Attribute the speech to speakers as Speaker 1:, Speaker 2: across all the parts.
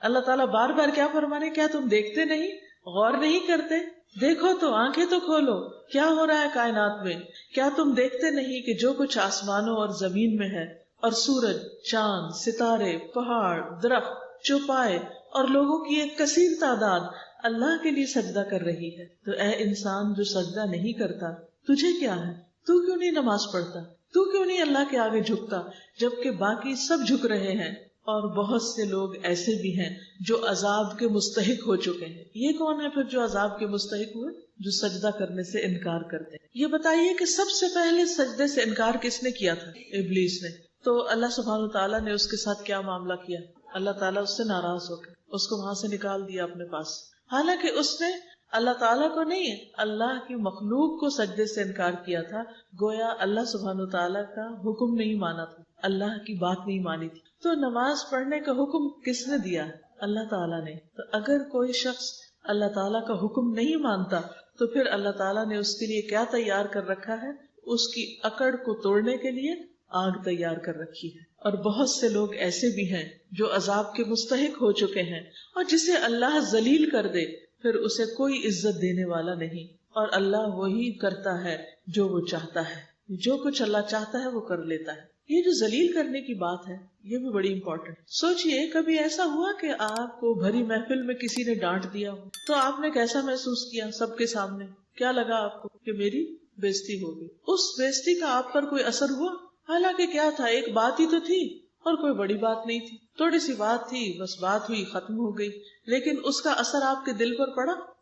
Speaker 1: اللہ تعالیٰ بار بار کیا فرمانے، کیا تم دیکھتے نہیں، غور نہیں کرتے؟ دیکھو تو، آنکھیں تو کھولو، کیا ہو رہا ہے کائنات میں؟ کیا تم دیکھتے نہیں کہ جو کچھ آسمانوں اور زمین میں ہے، اور سورج، چاند، ستارے، پہاڑ، درخت، چوپائے اور لوگوں کی ایک کثیر تعداد اللہ کے لیے سجدہ کر رہی ہے؟ تو اے انسان جو سجدہ نہیں کرتا، تجھے کیا ہے؟ تو کیوں نہیں نماز پڑھتا؟ تو کیوں نہیں اللہ کے آگے جھکتا جبکہ باقی سب جھک رہے ہیں؟ اور بہت سے لوگ ایسے بھی ہیں جو عذاب کے مستحق ہو چکے ہیں۔ یہ کون ہے پھر جو عذاب کے مستحق ہوئے؟ جو سجدہ کرنے سے انکار کرتے ہیں۔ یہ بتائیے کہ سب سے پہلے سجدے سے انکار کس نے کیا تھا؟ ابلیس نے۔ تو اللہ سبحانہ وتعالیٰ نے اس کے ساتھ کیا معاملہ کیا؟ اللہ تعالیٰ اس سے ناراض ہو کے اس کو وہاں سے نکال دیا اپنے پاس، حالانکہ اس نے اللہ تعالیٰ کو نہیں، اللہ کی مخلوق کو سجدے سے انکار کیا تھا، گویا اللہ سبحانہ وتعالیٰ کا حکم نہیں مانا تھا، اللہ کی بات نہیں مانی تھی۔ تو نماز پڑھنے کا حکم کس نے دیا؟ اللہ تعالیٰ نے۔ تو اگر کوئی شخص اللہ تعالیٰ کا حکم نہیں مانتا تو پھر اللہ تعالیٰ نے اس کے لیے کیا تیار کر رکھا ہے؟ اس کی اکڑ کو توڑنے کے لیے آگ تیار کر رکھی ہے۔ اور بہت سے لوگ ایسے بھی ہیں جو عذاب کے مستحق ہو چکے ہیں، اور جسے اللہ ذلیل کر دے پھر اسے کوئی عزت دینے والا نہیں، اور اللہ وہی کرتا ہے جو وہ چاہتا ہے، جو کچھ اللہ چاہتا ہے وہ کر لیتا ہے۔ یہ جو ذلیل کرنے کی بات ہے یہ بھی بڑی امپورٹنٹ۔ سوچئے کبھی ایسا ہوا کہ آپ کو بھری محفل میں کسی نے ڈانٹ دیا ہو تو آپ نے کیسا محسوس کیا؟ سب کے سامنے کیا لگا آپ کو؟ کہ میری بےزتی ہو گئی۔ اس بےزتی کا آپ پر کوئی اثر ہوا؟ حالانکہ کیا تھا، ایک بات ہی تو تھی اور کوئی بڑی بات نہیں تھی، تھوڑی سی بات تھی، بس بات ہوئی ختم ہو گئی، لیکن اس کا اثر آپ کے دل پر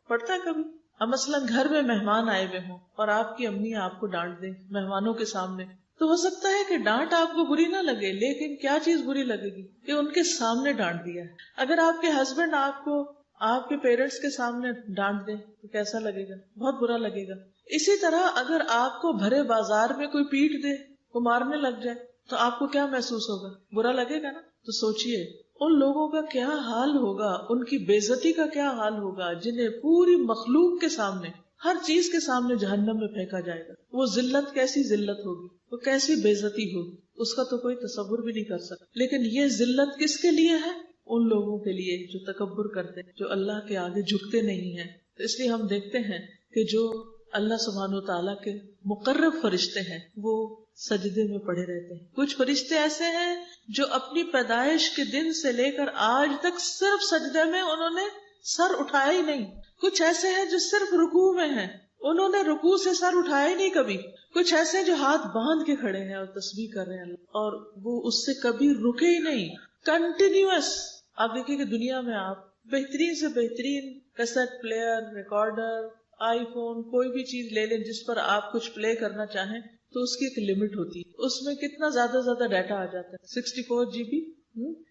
Speaker 1: پڑتا ہے کبھی؟ اب مثلاً گھر میں مہمان آئے ہوئے ہوں اور آپ کی امی آپ کو ڈانٹ دیں مہمانوں کے سامنے، تو ہو سکتا ہے کہ ڈانٹ آپ کو بری نہ لگے، لیکن کیا چیز بری لگے گی؟ کہ ان کے سامنے ڈانٹ دیا ہے۔ اگر آپ کے ہسبینڈ آپ کو آپ کے پیرنٹس کے سامنے ڈانٹ دیں تو کیسا لگے گا؟ بہت برا لگے گا۔ اسی طرح اگر آپ کو بھرے بازار میں کوئی پیٹ دے، وہ مارنے لگ جائے تو آپ کو کیا محسوس ہوگا؟ برا لگے گا نا؟ تو سوچئے ان لوگوں کا کیا حال ہوگا، ان کی بے عزتی کا کیا حال ہوگا جنہیں پوری مخلوق کے سامنے، ہر چیز کے سامنے جہنم میں پھینکا جائے گا۔ وہ ذلت کیسی ذلت ہوگی، وہ کیسی بے عزتی ہوگی، اس کا تو کوئی تصور بھی نہیں کر سکتا۔ لیکن یہ ذلت کس کے لیے ہے؟ ان لوگوں کے لیے جو تکبر کرتے ہیں، جو اللہ کے آگے جھکتے نہیں ہیں۔ تو اس لیے ہم دیکھتے ہیں کہ جو اللہ سبحانہ و تعالیٰ کے مقرب فرشتے ہیں وہ سجدے میں پڑے رہتے ہیں۔ کچھ فرشتے ایسے ہیں جو اپنی پیدائش کے دن سے لے کر آج تک صرف سجدے میں انہوں نے سر اٹھایا ہی نہیں۔ کچھ ایسے ہیں جو صرف رکوع میں ہیں، انہوں نے رکوع سے سر اٹھایا ہی نہیں کبھی۔ کچھ ایسے جو ہاتھ باندھ کے کھڑے ہیں اور تسبیح کر رہے ہیں اور وہ اس سے کبھی رکے ہی نہیں، کنٹینیوس۔ آپ دیکھیں کہ دنیا میں آپ بہترین سے بہترین کیسٹ پلیئر، ریکارڈر، آئی فون، کوئی بھی چیز لے لیں جس پر آپ کچھ پلے کرنا چاہیں تو اس کی ایک لمٹ ہوتی ہے، اس میں کتنا زیادہ ڈیٹا آ جاتا ہے، 64 GB۔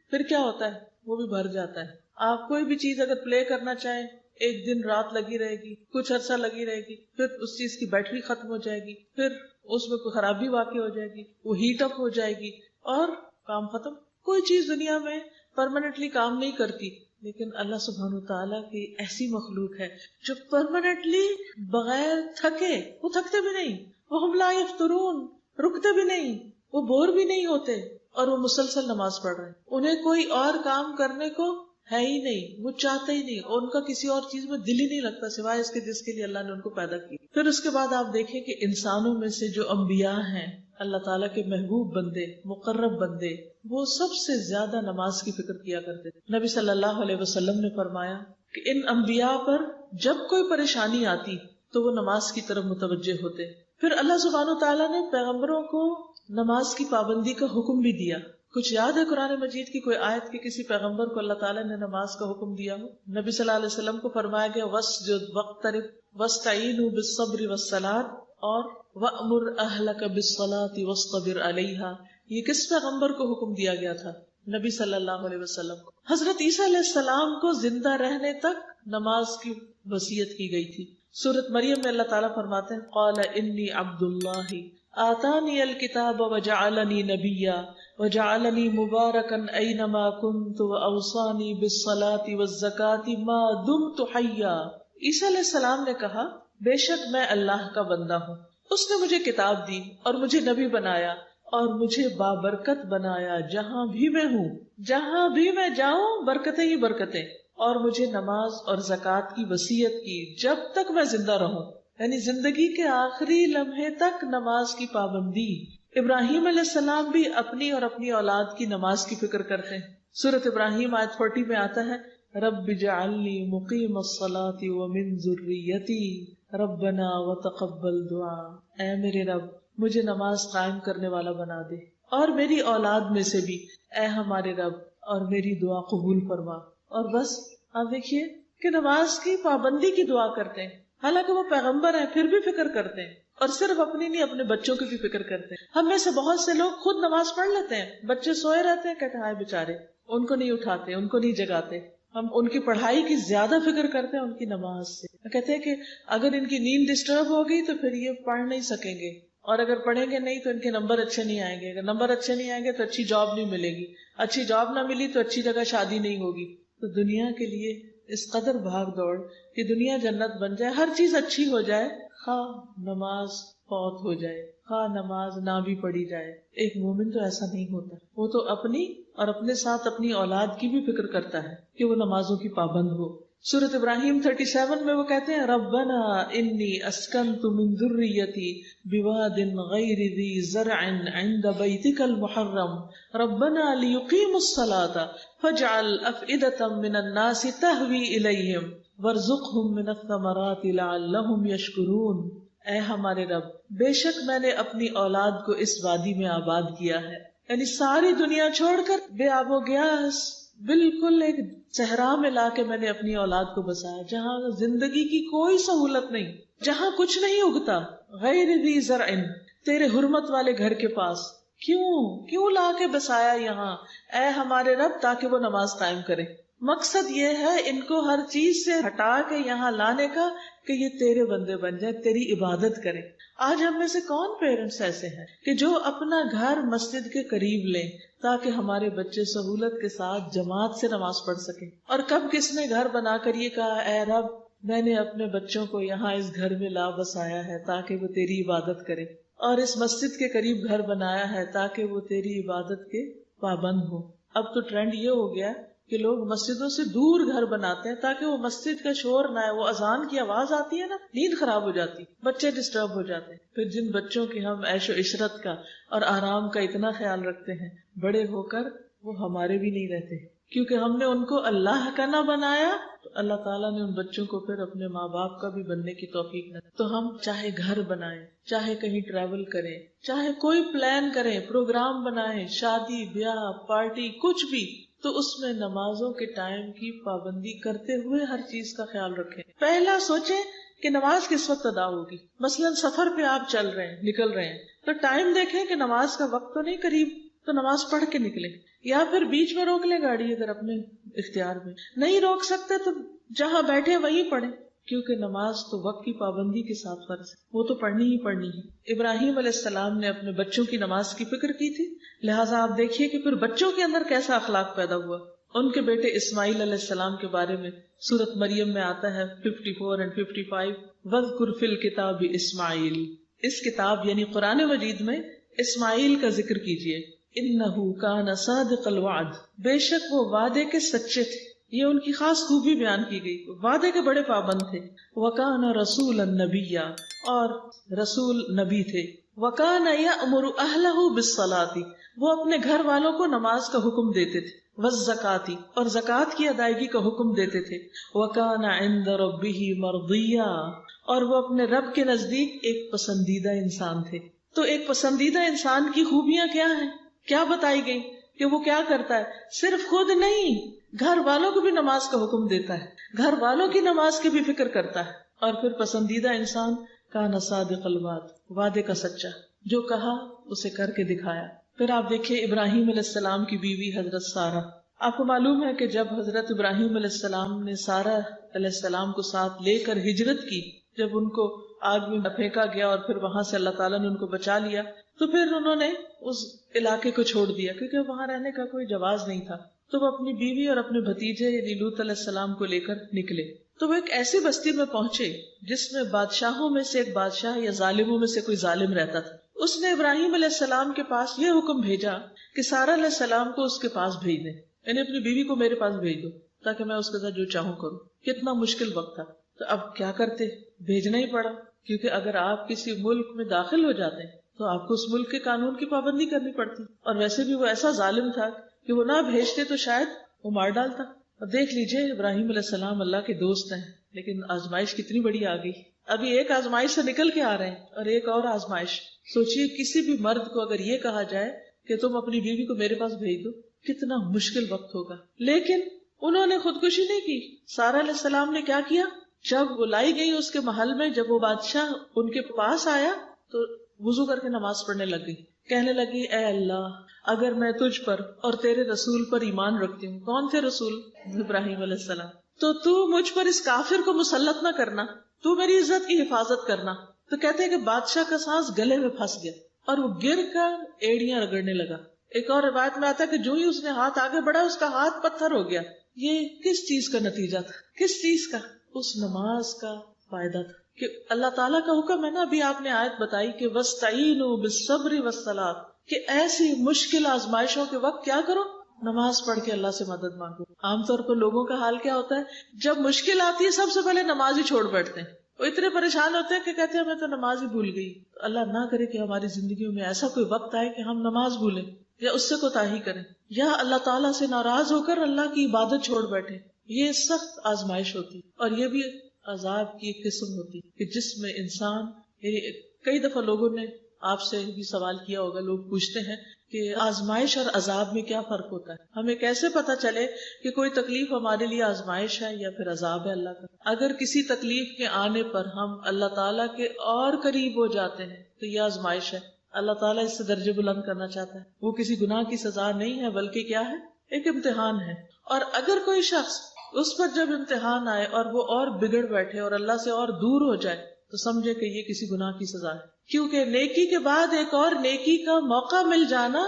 Speaker 1: پھر کیا ہوتا ہے؟ وہ بھی بھر جاتا ہے۔ آپ کوئی بھی چیز اگر پلے کرنا چاہیں ایک دن رات لگی رہے گی، کچھ عرصہ لگی رہے گی، پھر اس چیز کی بیٹری ختم ہو جائے گی، پھر اس میں کوئی خرابی واقع ہو جائے گی، وہ ہیٹ اپ ہو جائے گی اور کام ختم۔ کوئی چیز دنیا میں پرماننٹلی کام نہیں کرتی، لیکن اللہ سبحانہ تعالیٰ کی ایسی مخلوق ہے جو پرماننٹلی بغیر تھکے، وہ تھکتے بھی نہیں، وہ ہم لا یفترون، رکتے بھی نہیں، وہ بور بھی نہیں ہوتے، اور وہ مسلسل نماز پڑھ رہے ہیں۔ انہیں کوئی اور کام کرنے کو ہے ہی نہیں، وہ چاہتے ہی نہیں، اور ان کا کسی اور چیز میں دل ہی نہیں لگتا سوائے اس کے جس کے لیے اللہ نے ان کو پیدا کیا۔ پھر اس کے بعد آپ دیکھیں کہ انسانوں میں سے جو انبیاء ہیں، اللہ تعالیٰ کے محبوب بندے، مقرب بندے، وہ سب سے زیادہ نماز کی فکر کیا کرتے تھے۔ نبی صلی اللہ علیہ وسلم نے فرمایا کہ ان انبیاء پر جب کوئی پریشانی آتی تو وہ نماز کی طرف متوجہ ہوتے۔ پھر اللہ سبحانہ تعالیٰ نے پیغمبروں کو نماز کی پابندی کا حکم بھی دیا۔ کچھ یاد ہے قرآن مجید کی کوئی آیت کی کسی پیغمبر کو اللہ تعالیٰ نے نماز کا حکم دیا ہو؟ نبی صلی اللہ علیہ وسلم کو فرمایا گیا وَاسْجُدْ وَاقْتَرِبْ وَاسْتَعِینُوا بِالصَّبْرِ وَالصَّلَاةِ اور وَأْمُرْ أَهْلَكَ بِالصَّلَاةِ وَاصْطَبِرْ عَلَيْهَا۔ یہ کس پیغمبر کو حکم دیا گیا تھا؟ نبی صلی اللہ علیہ وسلم کو۔ حضرت عیسیٰ علیہ السلام کو زندہ رہنے تک نماز کی وصیت کی گئی تھی۔ سورۃ مریم میں اللہ تعالیٰ فرماتے ہیں قال انی عبد اللہ آتانی الکتاب وجعلنی نبیا وجعلنی مبارکا اینما کنت واوصانی بالصلاة والزکاة ما دمت حیا۔ عیسیٰ علیہ السلام نے کہا بے شک میں اللہ کا بندہ ہوں، اس نے مجھے کتاب دی اور مجھے نبی بنایا اور مجھے بابرکت بنایا جہاں بھی میں ہوں، جہاں بھی میں جاؤں برکتیں ہی برکتیں، اور مجھے نماز اور زکوٰۃ کی وصیت کی جب تک میں زندہ رہوں، یعنی زندگی کے آخری لمحے تک نماز کی پابندی۔ ابراہیم علیہ السلام بھی اپنی اور اپنی اولاد کی نماز کی فکر کرتے ہیں۔ سورۃ ابراہیم آیت 40 میں آتا ہے، رب اجعلنی مقیم الصلاۃ ومن ذریتی ربنا وتقبل دعا، اے میرے رب مجھے نماز قائم کرنے والا بنا دے اور میری اولاد میں سے بھی، اے ہمارے رب اور میری دعا قبول فرما۔ اور بس آپ دیکھیے کہ نماز کی پابندی کی دعا کرتے ہیں، حالانکہ وہ پیغمبر ہیں پھر بھی فکر کرتے ہیں، اور صرف اپنی نہیں اپنے بچوں کی بھی فکر کرتے ہیں۔ ہم میں سے بہت سے لوگ خود نماز پڑھ لیتے ہیں، بچے سوئے رہتے ہیں، کہتے ہیں ہائے بیچارے، ان کو نہیں اٹھاتے، ان کو نہیں جگاتے۔ ہم ان کی پڑھائی کی زیادہ فکر کرتے ہیں ان کی نماز سے، کہتے ہیں کہ اگر ان کی نیند ڈسٹرب ہوگی تو پھر یہ پڑھ نہیں سکیں گے، اور اگر پڑھیں گے نہیں تو ان کے نمبر اچھے نہیں آئیں گے، اگر نمبر اچھے نہیں آئیں گے تو اچھی جاب نہیں ملے گی، اچھی جاب نہ ملی تو اچھی جگہ شادی نہیں ہوگی۔ تو دنیا کے لیے اس قدر بھاگ دوڑ کہ دنیا جنت بن جائے، ہر چیز اچھی ہو جائے، خواہ نماز فوت ہو جائے، خواہ نماز نہ بھی پڑھی جائے۔ ایک مومن تو ایسا نہیں ہوتا، وہ تو اپنی اور اپنے ساتھ اپنی اولاد کی بھی فکر کرتا ہے کہ وہ نمازوں کی پابند ہو۔ سورۃ ابراہیم 37 میں وہ کہتے ہیں، ربنا انی اسکنت من ذریتی بواد غیر ذی زرع عند بیتک المحرم ربنا لیقیموا الصلاۃ فاجعل افئدۃ من الناس تہوی الیہم وارزقہم من الثمرات لعلہم یشکرون۔ اے ہمارے رب، بے شک میں نے اپنی اولاد کو اس وادی میں آباد کیا ہے، یعنی ساری دنیا چھوڑ کر بے آب و گیاس بالکل ایک صحرا میں لا کے میں نے اپنی اولاد کو بسایا، جہاں زندگی کی کوئی سہولت نہیں، جہاں کچھ نہیں اگتا، غیر ذی زرع، تیرے حرمت والے گھر کے پاس۔ کیوں لا کے بسایا یہاں اے ہمارے رب؟ تاکہ وہ نماز قائم کرے۔ مقصد یہ ہے ان کو ہر چیز سے ہٹا کے یہاں لانے کا کہ یہ تیرے بندے بن جائے، تیری عبادت کرے۔ آج ہم میں سے کون پیرنٹس ایسے ہیں کہ جو اپنا گھر مسجد کے قریب لیں تاکہ ہمارے بچے سہولت کے ساتھ جماعت سے نماز پڑھ سکیں؟ اور کب کس نے گھر بنا کر یہ کہا، اے رب میں نے اپنے بچوں کو یہاں اس گھر میں لا بسایا ہے تاکہ وہ تیری عبادت کرے، اور اس مسجد کے قریب گھر بنایا ہے تاکہ وہ تیری عبادت کے پابند ہو۔ اب تو ٹرینڈ یہ ہو گیا کہ لوگ مسجدوں سے دور گھر بناتے ہیں تاکہ وہ مسجد کا شور نہ ہے، وہ اذان کی آواز آتی ہے نا، نیند خراب ہو جاتی، بچے ڈسٹرب ہو جاتے ہیں۔ پھر جن بچوں کی ہم عیش و عشرت کا اور آرام کا اتنا خیال رکھتے ہیں، بڑے ہو کر وہ ہمارے بھی نہیں رہتے، کیونکہ ہم نے ان کو اللہ کا نہ بنایا تو اللہ تعالیٰ نے ان بچوں کو پھر اپنے ماں باپ کا بھی بننے کی توفیق نہ دی۔ تو ہم چاہے گھر بنائیں، چاہے کہیں ٹریول کریں، چاہے کوئی پلان کریں، پروگرام بنائیں، شادی بیاہ پارٹی کچھ بھی، تو اس میں نمازوں کے ٹائم کی پابندی کرتے ہوئے ہر چیز کا خیال رکھیں۔ پہلا سوچیں کہ نماز کس وقت ادا ہوگی۔ مثلاً سفر پہ آپ چل رہے ہیں، نکل رہے ہیں، تو ٹائم دیکھیں کہ نماز کا وقت تو نہیں قریب، تو نماز پڑھ کے نکلیں، یا پھر بیچ میں روک لیں گاڑی اگر اپنے اختیار میں نہیں روک سکتے تو جہاں بیٹھے وہیں پڑھیں، کیونکہ نماز تو وقت کی پابندی کے ساتھ فرض ہے، وہ تو پڑھنی ہی پڑھنی ہے۔ ابراہیم علیہ السلام نے اپنے بچوں کی نماز کی فکر کی تھی، لہٰذا آپ دیکھیے کہ پھر بچوں کے اندر کیسا اخلاق پیدا ہوا۔ ان کے بیٹے اسماعیل علیہ السلام کے بارے میں سورۃ مریم میں آتا ہے 54 اور 55، وَاذْكُرْ فِي الْكِتَابِ اسماعیل، اس کتاب یعنی قرآن مجید میں اسماعیل کا ذکر کیجئے، اِنَّهُ كَانَ صَادِقَ الْوَعْدِ، بے شک وہ وعدے کے سچے تھے۔ یہ ان کی خاص خوبی بیان کی گئی، وعدے کے بڑے پابند تھے۔ وَكَانَ رَسُولًا نَبِيًّا، اور رسول نبی تھے۔ وَكَانَ يَأْمُرُ أَهْلَهُ بِالصَّلَاةِ، وہ اپنے گھر والوں کو نماز کا حکم دیتے تھے، وَالزَّكَاةِ، اور زکوٰۃ کی ادائیگی کا حکم دیتے تھے، وَكَانَ عِندَ رَبِّهِ مَرْضِيًّا، اور وہ اپنے رب کے نزدیک ایک پسندیدہ انسان تھے۔ تو ایک پسندیدہ انسان کی خوبیاں کیا ہیں، کیا بتائی گئی کہ وہ کیا کرتا ہے؟ صرف خود نہیں، گھر والوں کو بھی نماز کا حکم دیتا ہے، گھر والوں کی نماز کی بھی فکر کرتا ہے۔ اور پھر پسندیدہ انسان کان صادق الوعد، وعدے کا سچا، جو کہا اسے کر کے دکھایا۔ پھر آپ دیکھیے ابراہیم علیہ السلام کی بیوی حضرت سارہ، آپ کو معلوم ہے کہ جب حضرت ابراہیم علیہ السلام نے سارہ علیہ السلام کو ساتھ لے کر ہجرت کی، جب ان کو آگ میں پھینکا گیا اور پھر وہاں سے اللہ تعالیٰ نے ان کو بچا لیا، تو پھر انہوں نے اس علاقے کو چھوڑ دیا کیونکہ وہاں رہنے کا کوئی جواز نہیں تھا۔ تو وہ اپنی بیوی اور اپنے بھتیجے یعنی لوط علیہ السلام کو لے کر نکلے۔ تو وہ ایک ایسی بستی میں پہنچے جس میں بادشاہوں میں سے ایک بادشاہ یا ظالموں میں سے کوئی ظالم رہتا تھا۔ اس نے ابراہیم علیہ السلام کے پاس یہ حکم بھیجا کہ سارہ علیہ السلام کو اس کے پاس بھیج دیں، یعنی اپنی بیوی کو میرے پاس بھیج دو تاکہ میں اس کے ساتھ جو چاہوں کروں. کتنا مشکل وقت تھا. تو اب کیا کرتے، بھیجنا ہی پڑا، کیونکہ اگر آپ کسی ملک میں داخل ہو جاتے ہیں تو آپ کو اس ملک کے قانون کی پابندی کرنی پڑتی، اور ویسے بھی وہ ایسا ظالم تھا کہ وہ نہ بھیجتے تو شاید وہ مار ڈالتا. اور دیکھ لیجئے ابراہیم علیہ السلام اللہ کے دوست ہیں، لیکن آزمائش کتنی بڑی آ گئی. ابھی ایک آزمائش سے نکل کے آ رہے ہیں اور ایک اور آزمائش. سوچئے کسی بھی مرد کو اگر یہ کہا جائے کہ تم اپنی بیوی کو میرے پاس بھیج دو، کتنا مشکل وقت ہوگا. لیکن انہوں نے خودکشی نہیں کی. سارہ علیہ السلام نے کیا کیا، جب وہ لائی گئی اس کے محل میں، جب وہ بادشاہ ان کے پاس آیا تو وضو کر کے نماز پڑھنے لگ گئی. کہنے لگی اے اللہ، اگر میں تجھ پر اور تیرے رسول پر ایمان رکھتی ہوں. کون تھے رسول؟ ابراہیم علیہ السلام. تو مجھ پر اس کافر کو مسلط نہ کرنا، تو میری عزت کی حفاظت کرنا. تو کہتے ہیں کہ بادشاہ کا سانس گلے میں پھنس گیا اور وہ گر کر ایڑیاں رگڑنے لگا. ایک اور روایت میں آتا ہے کہ جو ہی اس نے ہاتھ آگے بڑھا اس کا ہاتھ پتھر ہو گیا. یہ کس چیز کا نتیجہ تھا؟ کس چیز کا؟ اس نماز کا فائدہ تھا کہ اللہ تعالیٰ کا حکم ہے نا. ابھی آپ نے آیت بتائی کہ وَاسْتَعِینُوا بِالصَّبْرِ وَالصَّلَاةِ، کہ ایسی مشکل آزمائشوں کے وقت کیا کرو، نماز پڑھ کے اللہ سے مدد مانگو. عام طور پر لوگوں کا حال کیا ہوتا ہے، جب مشکل آتی ہے سب سے پہلے نماز ہی چھوڑ بیٹھتے ہیں. وہ اتنے پریشان ہوتے ہیں کہ کہتے ہیں میں تو نماز ہی بھول گئی. اللہ نہ کرے کہ ہماری زندگیوں میں ایسا کوئی وقت آئے کہ ہم نماز بھولیں یا اس سے کوتاہی کریں یا اللہ تعالیٰ سے ناراض ہو کر اللہ کی عبادت چھوڑ بیٹھے. یہ سخت آزمائش ہوتی اور یہ بھی عذاب کی ایک قسم ہوتی کہ جس میں انسان، کئی دفعہ لوگوں نے آپ سے بھی سوال کیا ہوگا، لوگ پوچھتے ہیں کہ آزمائش اور عذاب میں کیا فرق ہوتا ہے، ہمیں کیسے پتا چلے کہ کوئی تکلیف ہمارے لیے آزمائش ہے یا پھر عذاب ہے اللہ کا. اگر کسی تکلیف کے آنے پر ہم اللہ تعالیٰ کے اور قریب ہو جاتے ہیں تو یہ آزمائش ہے. اللہ تعالیٰ اس سے درجے بلند کرنا چاہتا ہے. وہ کسی گناہ کی سزا نہیں ہے بلکہ کیا ہے، ایک امتحان ہے. اور اگر کوئی شخص اس پر جب امتحان آئے اور وہ اور بگڑ بیٹھے اور اللہ سے اور دور ہو جائے تو سمجھے کہ یہ کسی گناہ کی سزا ہے. کیونکہ نیکی کے بعد ایک اور نیکی کا موقع مل جانا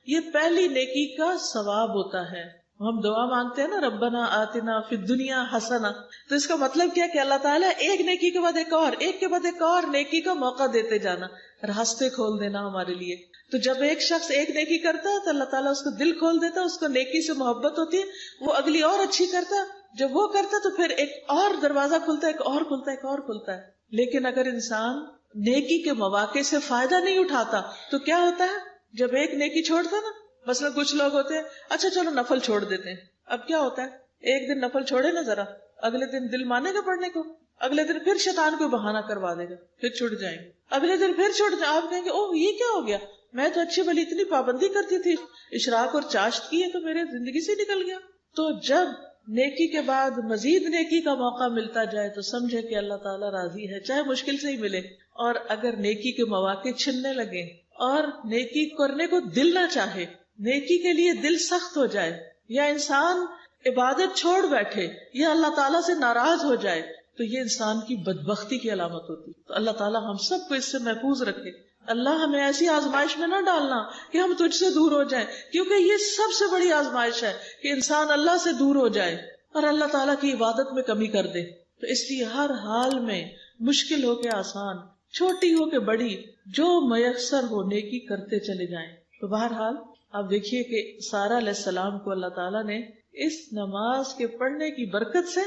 Speaker 1: یہ پہلی نیکی کا ثواب ہوتا ہے. ہم دعا مانگتے ہیں نا، ربنا آتنا فی الدنیا حسنہ، تو اس کا مطلب کیا کہ اللہ تعالیٰ ایک نیکی کے بعد ایک اور، ایک کے بعد ایک اور نیکی کا موقع دیتے جانا، راستے کھول دینا ہمارے لیے. تو جب ایک شخص ایک نیکی کرتا ہے تو اللہ تعالیٰ اس کو دل کھول دیتا ہے، اس کو نیکی سے محبت ہوتی ہے، وہ اگلی اور اچھی کرتا ہے. جب وہ کرتا تو پھر ایک اور دروازہ کھلتا ہے، ایک اور کھلتا ہے، ایک اور کھلتا ہے. لیکن اگر انسان نیکی کے مواقع سے فائدہ نہیں اٹھاتا تو کیا ہوتا ہے، جب ایک نیکی چھوڑتا نا، مثلا کچھ لوگ ہوتے ہیں اچھا چلو نفل چھوڑ دیتے ہیں. اب کیا ہوتا ہے، ایک دن نفل چھوڑے نا ذرا، اگلے دن دل مانے گا پڑھنے کو، اگلے دن پھر شیطان کو بہانہ کروا دے گا، پھر چھوٹ جائیں گے، اگلے دن پھر چھوٹ جائیں. آپ کہیں گے اوہ یہ کیا ہو گیا، میں تو اچھی بھلی اتنی پابندی کرتی تھی، اشراق اور چاشت کی ہے تو میرے زندگی سے نکل گیا. تو جب نیکی کے بعد مزید نیکی کا موقع ملتا جائے تو سمجھے کہ اللہ تعالیٰ راضی ہے، چاہے مشکل سے ہی ملے. اور اگر نیکی کے مواقع چھننے لگے اور نیکی کرنے کو دل نہ چاہے، نیکی کے لیے دل سخت ہو جائے، یا انسان عبادت چھوڑ بیٹھے، یا اللہ تعالیٰ سے ناراض ہو جائے، تو یہ انسان کی بدبختی کی علامت ہوتی. تو اللہ تعالیٰ ہم سب کو اس سے محفوظ رکھے. اللہ ہمیں ایسی آزمائش میں نہ ڈالنا کہ ہم تجھ سے دور ہو جائیں، کیونکہ یہ سب سے بڑی آزمائش ہے کہ انسان اللہ سے دور ہو جائے اور اللہ تعالیٰ کی عبادت میں کمی کر دے. تو اس لیے ہر حال میں مشکل ہو کے آسان، چھوٹی ہو کے بڑی، جو میسر ہو نیکی کرتے چلے جائیں. تو بہرحال آپ دیکھیے کہ سارہ علیہ السلام کو اللہ تعالیٰ نے اس نماز کے پڑھنے کی برکت سے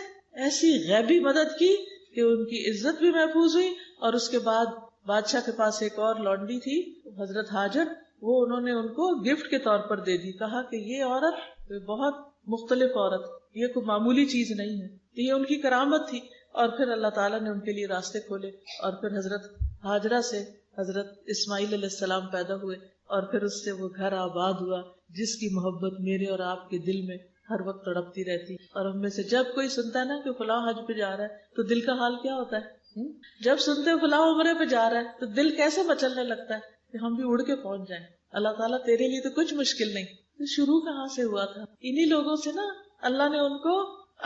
Speaker 1: ایسی غیبی مدد کی کہ ان کی عزت بھی محفوظ ہوئی. اور اس کے بعد بادشاہ کے پاس ایک اور لونڈی تھی حضرت ہاجر، وہ انہوں نے ان کو گفٹ کے طور پر دے دی. کہا کہ یہ عورت بہت مختلف عورت، یہ کوئی معمولی چیز نہیں ہے، یہ ان کی کرامت تھی. اور پھر اللہ تعالیٰ نے ان کے لیے راستے کھولے اور پھر حضرت ہاجرہ سے حضرت اسماعیل علیہ السلام پیدا ہوئے اور پھر اس سے وہ گھر آباد ہوا جس کی محبت میرے اور آپ کے دل میں ہر وقت تڑپتی رہتی. اور ہم میں سے جب کوئی سنتا ہے نا کہ فلاں حج پہ جا رہا ہے تو دل کا حال کیا ہوتا ہے، جب سنتے فلاں عمرے پہ جا رہا ہے تو دل کیسے مچلنے لگتا ہے کہ ہم بھی اڑ کے پہنچ جائیں. اللہ تعالیٰ تیرے لیے تو کچھ مشکل نہیں. شروع کہاں سے ہوا تھا، انہی لوگوں سے نا. اللہ نے ان کو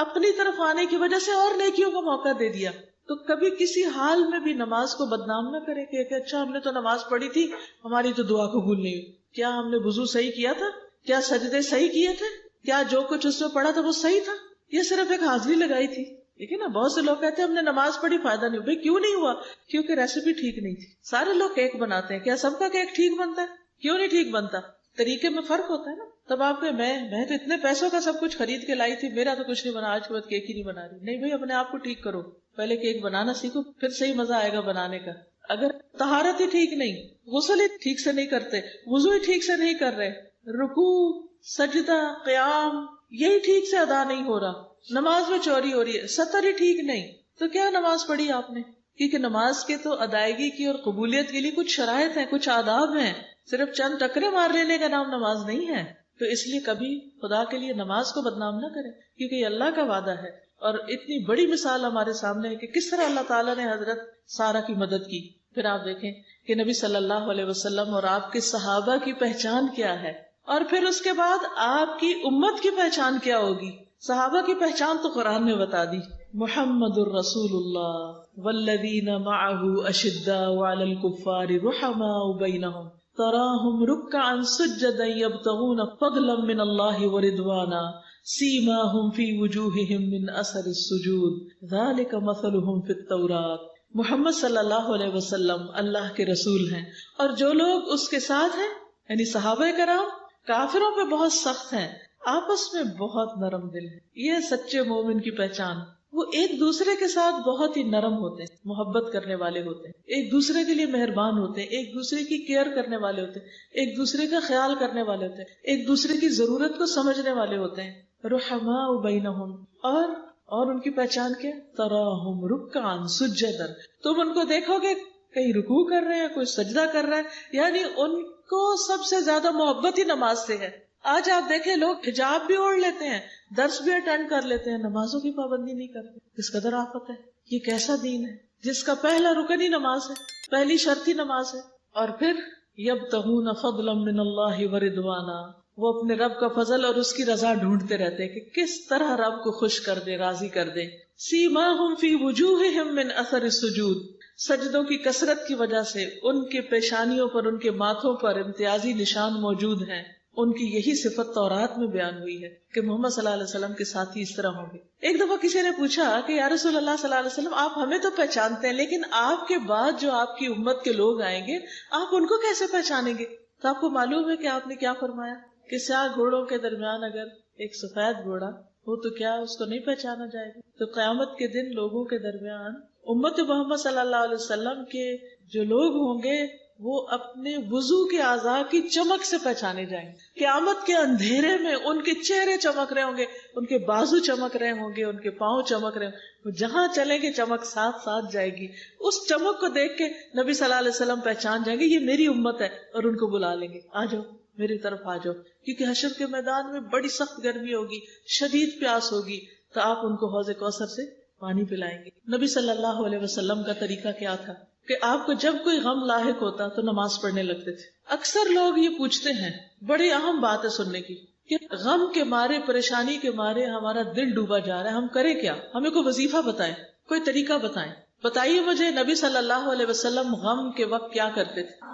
Speaker 1: اپنی طرف آنے کی وجہ سے اور نیکیوں کا موقع دے دیا. تو کبھی کسی حال میں بھی نماز کو بدنام نہ کرے کہ اچھا ہم نے تو نماز پڑھی تھی، ہماری تو دعا قبول نہیں ہوئی. کیا ہم نے وضو صحیح کیا تھا؟ کیا سجدے صحیح کیے تھے؟ کیا جو کچھ اس میں پڑھا تھا وہ صحیح تھا؟ یہ صرف ایک حاضری لگائی تھی. دیکھیے نا, بہت سے لوگ کہتے ہیں ہم نے نماز پڑھی فائدہ نہیں ہوا. بھائی کیوں نہیں ہوا؟ کیونکہ ریسیپی ٹھیک نہیں تھی. سارے لوگ کیک بناتے ہیں, کیا سب کا کیک ٹھیک بنتا ہے؟ کیوں نہیں ٹھیک بنتا؟ طریقے میں فرق ہوتا ہے نا. تب آپ کے میں تو اتنے پیسوں کا سب کچھ خرید کے لائی تھی, میرا تو کچھ نہیں بنا, آج کے بعد کیک ہی نہیں بنا رہی. نہیں بھائی, اپنے آپ کو ٹھیک کرو, پہلے کیک بنانا سیکھو, پھر صحیح مزہ آئے گا بنانے کا. اگر طہارت ہی ٹھیک نہیں, غسل ہی ٹھیک سے نہیں کرتے, وضو ہی ٹھیک سے نہیں کر رہے, رکوع سجدہ قیام یہی ٹھیک سے ادا نہیں ہو رہا, نماز میں چوری ہو رہی ہے, سطر ہی ٹھیک نہیں, تو کیا نماز پڑھی آپ نے؟ کیونکہ نماز کے تو ادائیگی کی اور قبولیت کے لیے کچھ شرائط ہیں, کچھ آداب ہیں. صرف چند ٹکرے مار لینے کا نام نماز نہیں ہے. تو اس لیے کبھی خدا کے لیے نماز کو بدنام نہ کریں, کیونکہ یہ اللہ کا وعدہ ہے. اور اتنی بڑی مثال ہمارے سامنے ہے کہ کس طرح اللہ تعالیٰ نے حضرت سارہ کی مدد کی. پھر آپ دیکھیں کہ نبی صلی اللہ علیہ وسلم اور آپ کے صحابہ کی پہچان کیا ہے, اور پھر اس کے بعد آپ کی امت کی پہچان کیا ہوگی. صحابہ کی پہچان تو قرآن نے بتا دی, محمد الرسول اللہ والذین معه اشداء علی الکفار رحماء بینہم تراہم رکعا سجدا یبتغون فضلا من اللہ ورضوانا سیماہم فی وجوہہم من اثر السجود ذالک مثلہم فی التوراۃ. محمد صلی اللہ علیہ وسلم اللہ کے رسول ہیں, اور جو لوگ اس کے ساتھ ہیں یعنی صحابہ کرام کافروں پہ بہت سخت ہیں, آپس میں بہت نرم دل ہیں. یہ سچے مومن کی پہچان. وہ ایک دوسرے کے ساتھ بہت ہی نرم ہوتے ہیں, محبت کرنے والے ہوتے ہیں, ایک دوسرے کے لیے مہربان ہوتے ہیں, ایک دوسرے کی کیئر کرنے والے ہوتے ہیں, ایک دوسرے کا خیال کرنے والے ہوتے ہیں, ایک دوسرے کی ضرورت کو سمجھنے والے ہوتے ہیں. رحماء بینہم, اور ان کی پہچان کیا؟ تراہم رکعا سجدا, تم ان کو دیکھو گے کہیں رکوع کر رہے ہیں, کوئی سجدہ کر رہا ہے, یعنی ان کو سب سے زیادہ محبت ہی نماز سے ہے. آج آپ دیکھیں لوگ حجاب بھی اوڑھ لیتے ہیں, درس بھی اٹینڈ کر لیتے ہیں, نمازوں کی پابندی نہیں کرتے. کس قدر آفت ہے. یہ کیسا دین ہے جس کا پہلا رکن ہی نماز ہے, پہلی شرط ہی نماز ہے. اور پھر یبتغون فضلا من اللہ ورضوانا, وہ اپنے رب کا فضل اور اس کی رضا ڈھونڈتے رہتے ہیں کہ کس طرح رب کو خوش کر دے, راضی کر دے. سیماہم فی وجوہہم من اثر السجود, سجدوں کی کثرت کی وجہ سے ان کے پیشانیوں پر, ان کے ماتھوں پر امتیازی نشان موجود ہیں. ان کی یہی صفت تورات میں بیان ہوئی ہے کہ محمد صلی اللہ علیہ وسلم کے ساتھی اس طرح ہوں گے. ایک دفعہ کسی نے پوچھا کہ یا رسول اللہ صلی اللہ علیہ وسلم, آپ ہمیں تو پہچانتے ہیں, لیکن آپ کے بعد جو آپ کی امت کے لوگ آئیں گے آپ ان کو کیسے پہچانیں گے؟ تو آپ کو معلوم ہے کہ آپ نے کیا فرمایا کہ سیاہ گھوڑوں کے درمیان اگر ایک سفید گھوڑا ہو تو کیا اس کو نہیں پہچانا جائے گا؟ تو قیامت کے دن لوگوں کے درمیان امت محمد صلی اللہ علیہ وسلم کے جو لوگ ہوں گے وہ اپنے وضو کے اعضاء کی چمک سے پہچانے جائیں گے. قیامت کے اندھیرے میں ان کے چہرے چمک رہے ہوں گے, ان کے بازو چمک رہے ہوں گے, ان کے پاؤں چمک رہے ہوں گے, وہ جہاں چلیں گے چمک ساتھ ساتھ جائے گی. اس چمک کو دیکھ کے نبی صلی اللہ علیہ وسلم پہچان جائیں گے یہ میری امت ہے, اور ان کو بلا لیں گے, آ جاؤ میری طرف آ جاؤ. کیونکہ حشر کے میدان میں بڑی سخت گرمی ہوگی, شدید پیاس ہوگی, تو آپ ان کو حوض کوثر سے پانی پلائیں گے. نبی صلی اللہ علیہ وسلم کا طریقہ کیا تھا کہ آپ کو جب کوئی غم لاحق ہوتا تو نماز پڑھنے لگتے تھے. اکثر لوگ یہ پوچھتے ہیں, بڑی اہم بات ہے سننے کی, کہ غم کے مارے, پریشانی کے مارے ہمارا دل ڈوبا جا رہا ہے, ہم کریں کیا؟ ہمیں کوئی وظیفہ بتائیں, کوئی طریقہ بتائیں. بتائیے مجھے نبی صلی اللہ علیہ وسلم غم کے وقت کیا کرتے تھے؟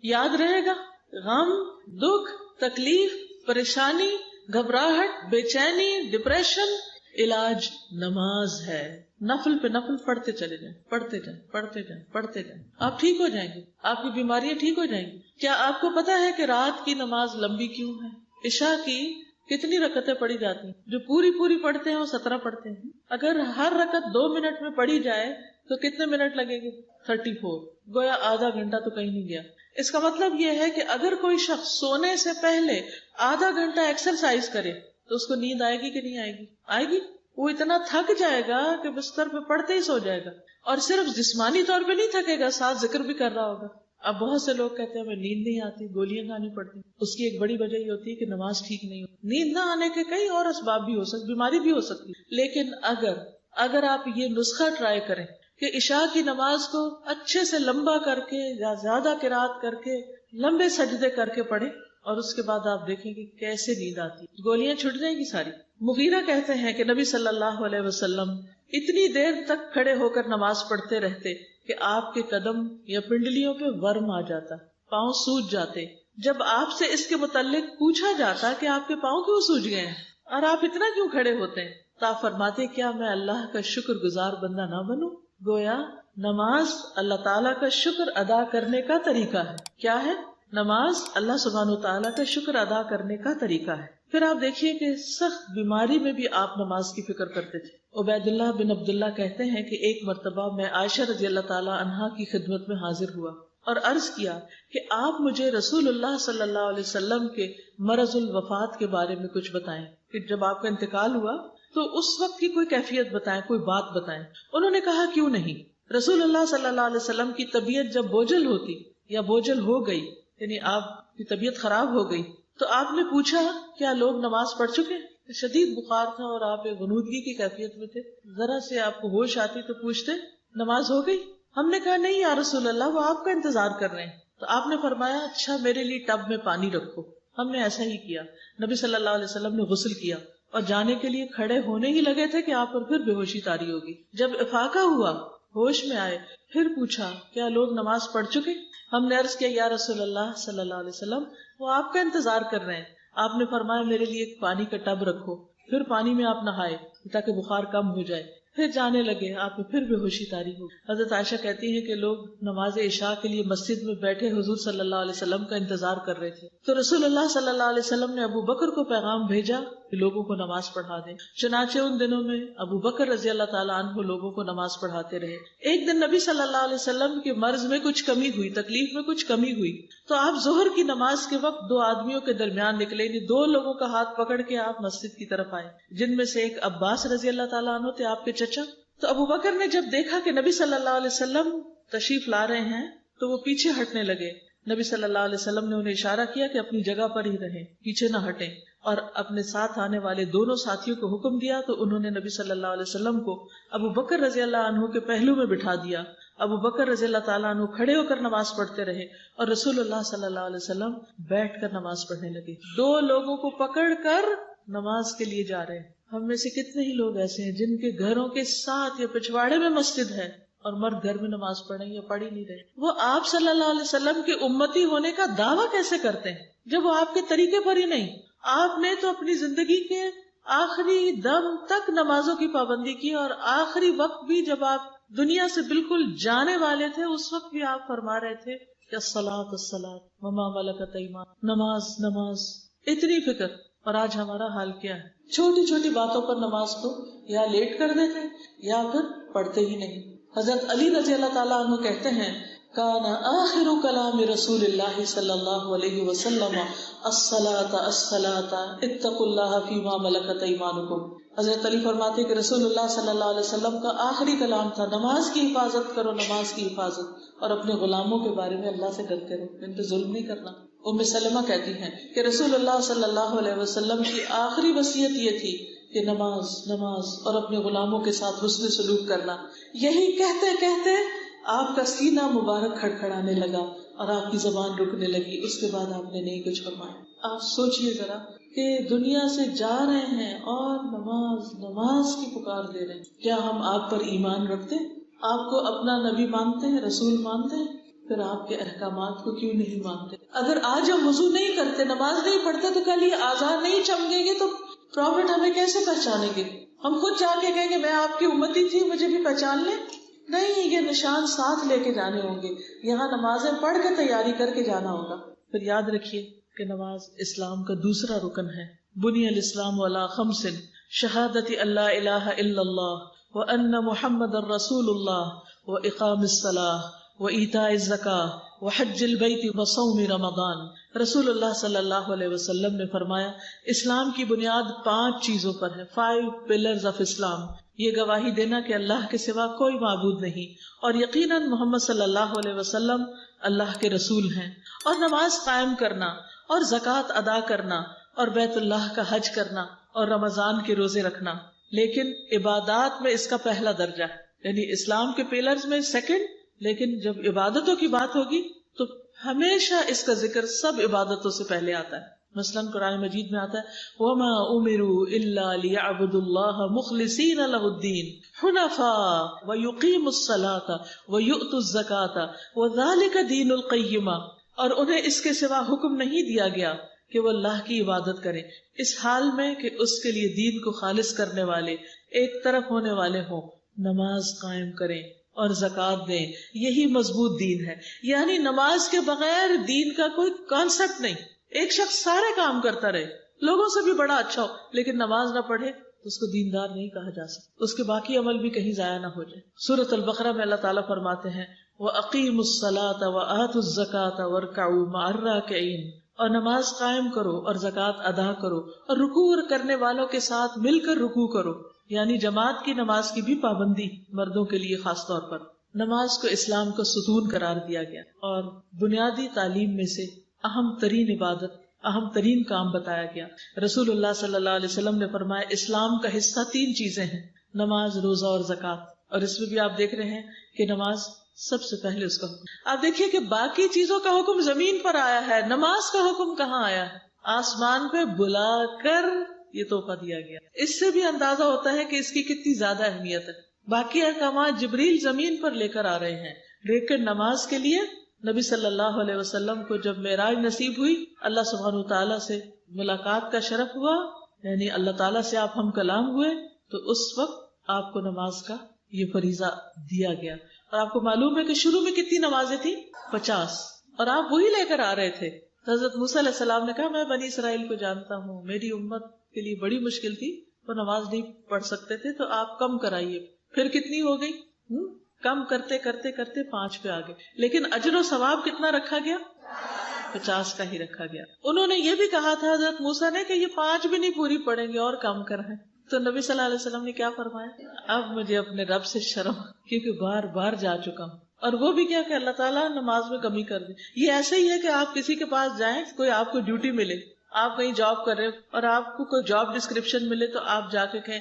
Speaker 1: یاد رہے گا, غم, دکھ, تکلیف, پریشانی, گھبراہٹ, بے چینی, ڈپریشن, علاج نماز ہے. نفل پہ نفل پڑھتے چلے جائیں, پڑھتے جائیں, پڑھتے جائیں, پڑھتے جائیں, آپ ٹھیک ہو جائیں گے, آپ کی بیماریاں ٹھیک ہو جائیں گی. کیا آپ کو پتا ہے کہ رات کی نماز لمبی کیوں ہے؟ عشاء کی کتنی رکعتیں پڑھی جاتی ہیں؟ جو پوری پڑھتے ہیں وہ 17 پڑھتے ہیں. اگر ہر رکعت 2 منٹ میں پڑھی جائے تو کتنے منٹ لگے گے؟ 34. گویا آدھا گھنٹہ تو کہیں نہیں گیا. اس کا مطلب یہ ہے کہ اگر کوئی شخص سونے سے پہلے آدھا گھنٹہ ایکسرسائز کرے تو اس کو نیند آئے گی کہ نہیں آئے گی؟ آئے گی. وہ اتنا تھک جائے گا کہ بستر پہ پڑتے ہی سو جائے گا, اور صرف جسمانی طور پہ نہیں تھکے گا, ساتھ ذکر بھی کر رہا ہوگا. اب بہت سے لوگ کہتے ہیں ہمیں نیند نہیں آتی, گولیاں کھانی پڑتی. اس کی ایک بڑی وجہ یہ ہوتی ہے کہ نماز ٹھیک نہیں ہوتی. نیند نہ آنے کے کئی اور اسباب بھی ہو سکتے, بیماری بھی ہو سکتی, لیکن اگر آپ یہ نسخہ ٹرائی کریں کہ عشاء کی نماز کو اچھے سے لمبا کر کے یا زیادہ قرات کر کے لمبے سجدے کر کے پڑھیں, اور اس کے بعد آپ دیکھیں کہ کیسے نیند آتی, گولیاں چھٹ جائیں گی ساری. مغیرہ کہتے ہیں کہ نبی صلی اللہ علیہ وسلم اتنی دیر تک کھڑے ہو کر نماز پڑھتے رہتے کہ آپ کے قدم یا پنڈلیوں پہ ورم آ جاتا, پاؤں سوج جاتے. جب آپ سے اس کے متعلق پوچھا جاتا کہ آپ کے پاؤں کیوں سوج گئے ہیں اور آپ اتنا کیوں کھڑے ہوتے ہیں, تو آپ فرماتے کیا میں اللہ کا شکر گزار بندہ نہ بنوں؟ گویا نماز اللہ تعالیٰ کا شکر ادا کرنے کا طریقہ ہے. کیا ہے؟ نماز اللہ سبحانہ وتعالیٰ کا شکر ادا کرنے کا طریقہ ہے. پھر آپ دیکھیے کہ سخت بیماری میں بھی آپ نماز کی فکر کرتے تھے. عبید اللہ بن عبداللہ کہتے ہیں کہ ایک مرتبہ میں عائشہ رضی اللہ تعالیٰ عنہا کی خدمت میں حاضر ہوا اور عرض کیا کہ آپ مجھے رسول اللہ صلی اللہ علیہ وسلم کے مرض الوفات کے بارے میں کچھ بتائیں کہ جب آپ کا انتقال ہوا تو اس وقت کی کوئی کیفیت بتائیں، کوئی بات بتائیں. انہوں نے کہا کیوں نہیں. رسول اللہ صلی اللہ علیہ وسلم کی طبیعت جب بوجھل ہوتی یا بوجھل ہو گئی، یعنی آپ کی طبیعت خراب ہو گئی، تو آپ نے پوچھا کیا لوگ نماز پڑھ چکے؟ شدید بخار تھا اور آپ ایک غنودگی کی کیفیت میں تھے، ذرا سے آپ کو ہوش آتی تو پوچھتے نماز ہو گئی؟ ہم نے کہا نہیں یا رسول اللہ، وہ آپ کا انتظار کر رہے ہیں. تو آپ نے فرمایا اچھا میرے لیے ٹب میں پانی رکھو. ہم نے ایسا ہی کیا. نبی صلی اللہ علیہ وسلم نے غسل کیا اور جانے کے لیے کھڑے ہونے ہی لگے تھے کہ آپ پر پھر بے ہوشی طاری ہوگی. جب افاقہ ہوا، ہوش میں آئے، پھر پوچھا کیا لوگ نماز پڑھ چکے؟ ہم نے عرض کیا یا رسول اللہ صلی اللہ علیہ وسلم، وہ آپ کا انتظار کر رہے ہیں. آپ نے فرمایا میرے لیے ایک پانی کا ٹب رکھو. پھر پانی میں آپ نہائے تاکہ بخار کم ہو جائے. پھر جانے لگے، آپ میں پھر بے ہوشی طاری ہو. حضرت عائشہ کہتی ہیں کہ لوگ نماز عشاء کے لیے مسجد میں بیٹھے حضور صلی اللہ علیہ وسلم کا انتظار کر رہے تھے. تو رسول اللہ صلی اللہ علیہ وسلم نے ابو بکر کو پیغام بھیجا کہ لوگوں کو نماز پڑھا دیں. چنانچہ ان دنوں میں ابو بکر رضی اللہ تعالیٰ عنہ لوگوں کو نماز پڑھاتے رہے. ایک دن نبی صلی اللہ علیہ وسلم کے مرض میں کچھ کمی ہوئی، تکلیف میں کچھ کمی ہوئی، تو آپ ظہر کی نماز کے وقت دو آدمیوں کے درمیان نکلے، یعنی دو لوگوں کا ہاتھ پکڑ کے آپ مسجد کی طرف آئے، جن میں سے ایک عباس رضی اللہ تعالیٰ عنہ تھے، آپ کے چچا. تو ابو بکر نے جب دیکھا کہ نبی صلی اللہ علیہ وسلم تشریف لا رہے ہیں تو وہ پیچھے ہٹنے لگے. نبی صلی اللہ علیہ وسلم نے انہیں اشارہ کیا کہ اپنی جگہ پر ہی رہیں، پیچھے نہ ہٹیں، اور اپنے ساتھ آنے والے دونوں ساتھیوں کو حکم دیا. تو انہوں نے نبی صلی اللہ علیہ وسلم کو ابو بکر رضی اللہ عنہ کے پہلو میں بٹھا دیا. ابو بکر رضی اللہ تعالیٰ عنہ کھڑے ہو کر نماز پڑھتے رہے اور رسول اللہ صلی اللہ علیہ وسلم بیٹھ کر نماز پڑھنے لگے. دو لوگوں کو پکڑ کر نماز کے لیے جا رہے ہیں. ہم میں سے کتنے ہی لوگ ایسے ہیں جن کے گھروں کے ساتھ یا پچھواڑے میں مسجد ہے اور مرد گھر میں نماز پڑھیں یا پڑھ ہی نہیں رہے. وہ آپ صلی اللہ علیہ وسلم کے امتی ہونے کا دعویٰ کیسے کرتے ہیں جب وہ آپ کے طریقے پر ہی نہیں؟ آپ نے تو اپنی زندگی کے آخری دم تک نمازوں کی پابندی کی، اور آخری وقت بھی جب آپ دنیا سے بالکل جانے والے تھے اس وقت بھی آپ فرما رہے تھے کہ الصلاۃ الصلاۃ وما ملکت ایمانکم، نماز نماز، اتنی فکر. اور آج ہمارا حال کیا ہے؟ چھوٹی چھوٹی باتوں پر نماز کو یا لیٹ کر دیتے یا پھر پڑھتے ہی نہیں. حضرت علی رضی اللہ تعالیٰ عنہ کہتے ہیں کان آخر کلام رسول اللہ صلی اللہ علیہ وسلم الصلاۃ الصلاۃ اتقوا اللہ فیما ملکت ایمانکم. حضرت علی فرماتے کہ رسول اللہ صلی اللہ علیہ وسلم کا آخری کلام تھا نماز کی حفاظت کرو، نماز کی حفاظت، اور اپنے غلاموں کے بارے میں اللہ سے ڈرتے رہو، ان پہ ظلم نہیں کرنا. ام سلمہ کہتی ہیں کہ رسول اللہ صلی اللہ علیہ وسلم کی آخری وصیت یہ تھی کہ نماز نماز اور اپنے غلاموں کے ساتھ حسن سلوک کرنا. یہی کہتے کہتے آپ کا سینہ مبارک کھڑکھڑانے لگا اور آپ کی زبان رکنے لگی. اس کے بعد آپ نے نہیں کچھ فرمایا. آپ سوچئے ذرا کہ دنیا سے جا رہے ہیں اور نماز نماز کی پکار دے رہے ہیں. کیا ہم آپ پر ایمان رکھتے؟ آپ کو اپنا نبی مانتے ہیں، رسول مانتے ہیں؟ پھر آپ کے احکامات کو کیوں نہیں مانتے؟ اگر آج ہم وضو نہیں کرتے، نماز نہیں پڑھتے، تو کل یہ آزار نہیں چمکیں گے تو پروفٹ ہمیں کیسے پہچانیں گے؟ ہم خود جا کے کہیں گے میں آپ کی امتی تھی، مجھے بھی پہچان لیں؟ نہیں، یہ نشان ساتھ لے کے جانے ہوں گے. یہاں نمازیں پڑھ کے تیاری کر کے جانا ہوگا. پھر یاد رکھیے کہ نماز اسلام کا دوسرا رکن ہے. بنی الاسلام علی خمس، شہادت اللہ الہ الا اللہ وان محمد الرسول اللہ واقام الصلاۃ وایتاء الزکاۃ وحج البیت وصوم رمضان. رسول اللہ صلی اللہ علیہ وسلم نے فرمایا اسلام کی بنیاد 5 چیزوں پر ہے. 5 pillars of اسلام. یہ گواہی دینا کہ اللہ کے سوا کوئی معبود نہیں اور یقیناً محمد صلی اللہ علیہ وسلم اللہ کے رسول ہیں، اور نماز قائم کرنا اور زکوٰۃ ادا کرنا اور بیت اللہ کا حج کرنا اور رمضان کے روزے رکھنا. لیکن عبادات میں اس کا پہلا درجہ ہے، یعنی اسلام کے پلرز میں سیکنڈ. لیکن جب عبادتوں کی بات ہوگی تو ہمیشہ اس کا ذکر سب عبادتوں سے پہلے آتا ہے. مثلاً قرآن مجید میں آتا ہے وَمَا أُمِرُوا إِلَّا لِيَعْبُدُوا اللَّهَ مُخْلِصِينَ لَهُ الدِّينَ حُنَفَاءَ وَيُقِيمُوا الصَّلَاةَ وَيُؤْتُوا الزَّكَاةَ وَذَلِكَ دِينُ الْقَيِّمَةِ. اور انہیں اس کے سوا حکم نہیں دیا گیا کہ وہ اللہ کی عبادت کرے، اس حال میں کہ اس کے لیے دین کو خالص کرنے والے ایک طرف ہونے والے ہوں، نماز قائم کریں اور زکوٰۃ دیں، یہی مضبوط دین ہے۔ یعنی نماز کے بغیر دین کا کوئی کانسیپٹ نہیں۔ ایک شخص سارے کام کرتا رہے، لوگوں سے بھی بڑا اچھا ہو، لیکن نماز نہ پڑھے تو اس کو دیندار نہیں کہا جا سکتا، اس کے باقی عمل بھی کہیں ضائع نہ ہو جائے۔ سورۃ البقرہ میں اللہ تعالیٰ فرماتے ہیں وَأَقِیمُوا الصَّلَاةَ وَآتُوا الزَّکَاةَ وَارْکَعُوا مَعَ الرَّاکِعِینَ، اور نماز قائم کرو اور زکوٰۃ ادا کرو اور رکوع کرنے والوں کے ساتھ مل کر رکوع کرو، یعنی جماعت کی نماز کی بھی پابندی مردوں کے لیے خاص طور پر۔ نماز کو اسلام کا ستون قرار دیا گیا اور بنیادی تعلیم میں سے اہم ترین عبادت، اہم ترین کام بتایا گیا۔ رسول اللہ صلی اللہ علیہ وسلم نے فرمایا اسلام کا حصہ 3 چیزیں ہیں، نماز، روزہ اور زکوٰۃ، اور اس میں بھی آپ دیکھ رہے ہیں کہ نماز سب سے پہلے اس کا حکم۔ آپ دیکھیے کہ باقی چیزوں کا حکم زمین پر آیا ہے، نماز کا حکم کہاں آیا ہے؟ آسمان پہ بلا کر یہ تحفہ دیا گیا۔ اس سے بھی اندازہ ہوتا ہے کہ اس کی کتنی زیادہ اہمیت ہے۔ باقی احکامات جبریل زمین پر لے کر آ رہے ہیں، لیکن نماز کے لیے نبی صلی اللہ علیہ وسلم کو جب معراج نصیب ہوئی، اللہ سبحانہ تعالیٰ سے ملاقات کا شرف ہوا، یعنی اللہ تعالیٰ سے آپ ہم کلام ہوئے، تو اس وقت آپ کو نماز کا یہ فریضہ دیا گیا۔ اور آپ کو معلوم ہے کہ شروع میں کتنی نمازیں تھیں؟ 50، اور آپ وہی لے کر آ رہے تھے۔ حضرت موسیٰ علیہ السلام نے کہا میں بنی اسرائیل کو جانتا ہوں، میری امت کے لیے بڑی مشکل تھی، وہ نماز نہیں پڑھ سکتے تھے، تو آپ کم کرائیے۔ پھر کتنی ہو گئی؟ کم کرتے کرتے کرتے 5 پہ آ گئے، لیکن اجر و ثواب کتنا رکھا گیا؟ 50 کا ہی رکھا گیا۔ انہوں نے یہ بھی کہا تھا حضرت موسیٰ نے کہ یہ 5 بھی نہیں پوری پڑیں گے اور کم کریں، تو نبی صلی اللہ علیہ وسلم نے کیا فرمایا؟ اب مجھے اپنے رب سے شرم، کیونکہ بار بار جا چکا ہوں۔ اور وہ بھی کیا کہ اللہ تعالیٰ نماز میں کمی کر دے۔ یہ ایسے ہی ہے کہ آپ کسی کے پاس جائیں، کوئی آپ کو ڈیوٹی ملے، آپ کہیں جاب کر رہے اور آپ کو کوئی جاب ڈسکرپشن ملے، تو آپ جا کے کہیں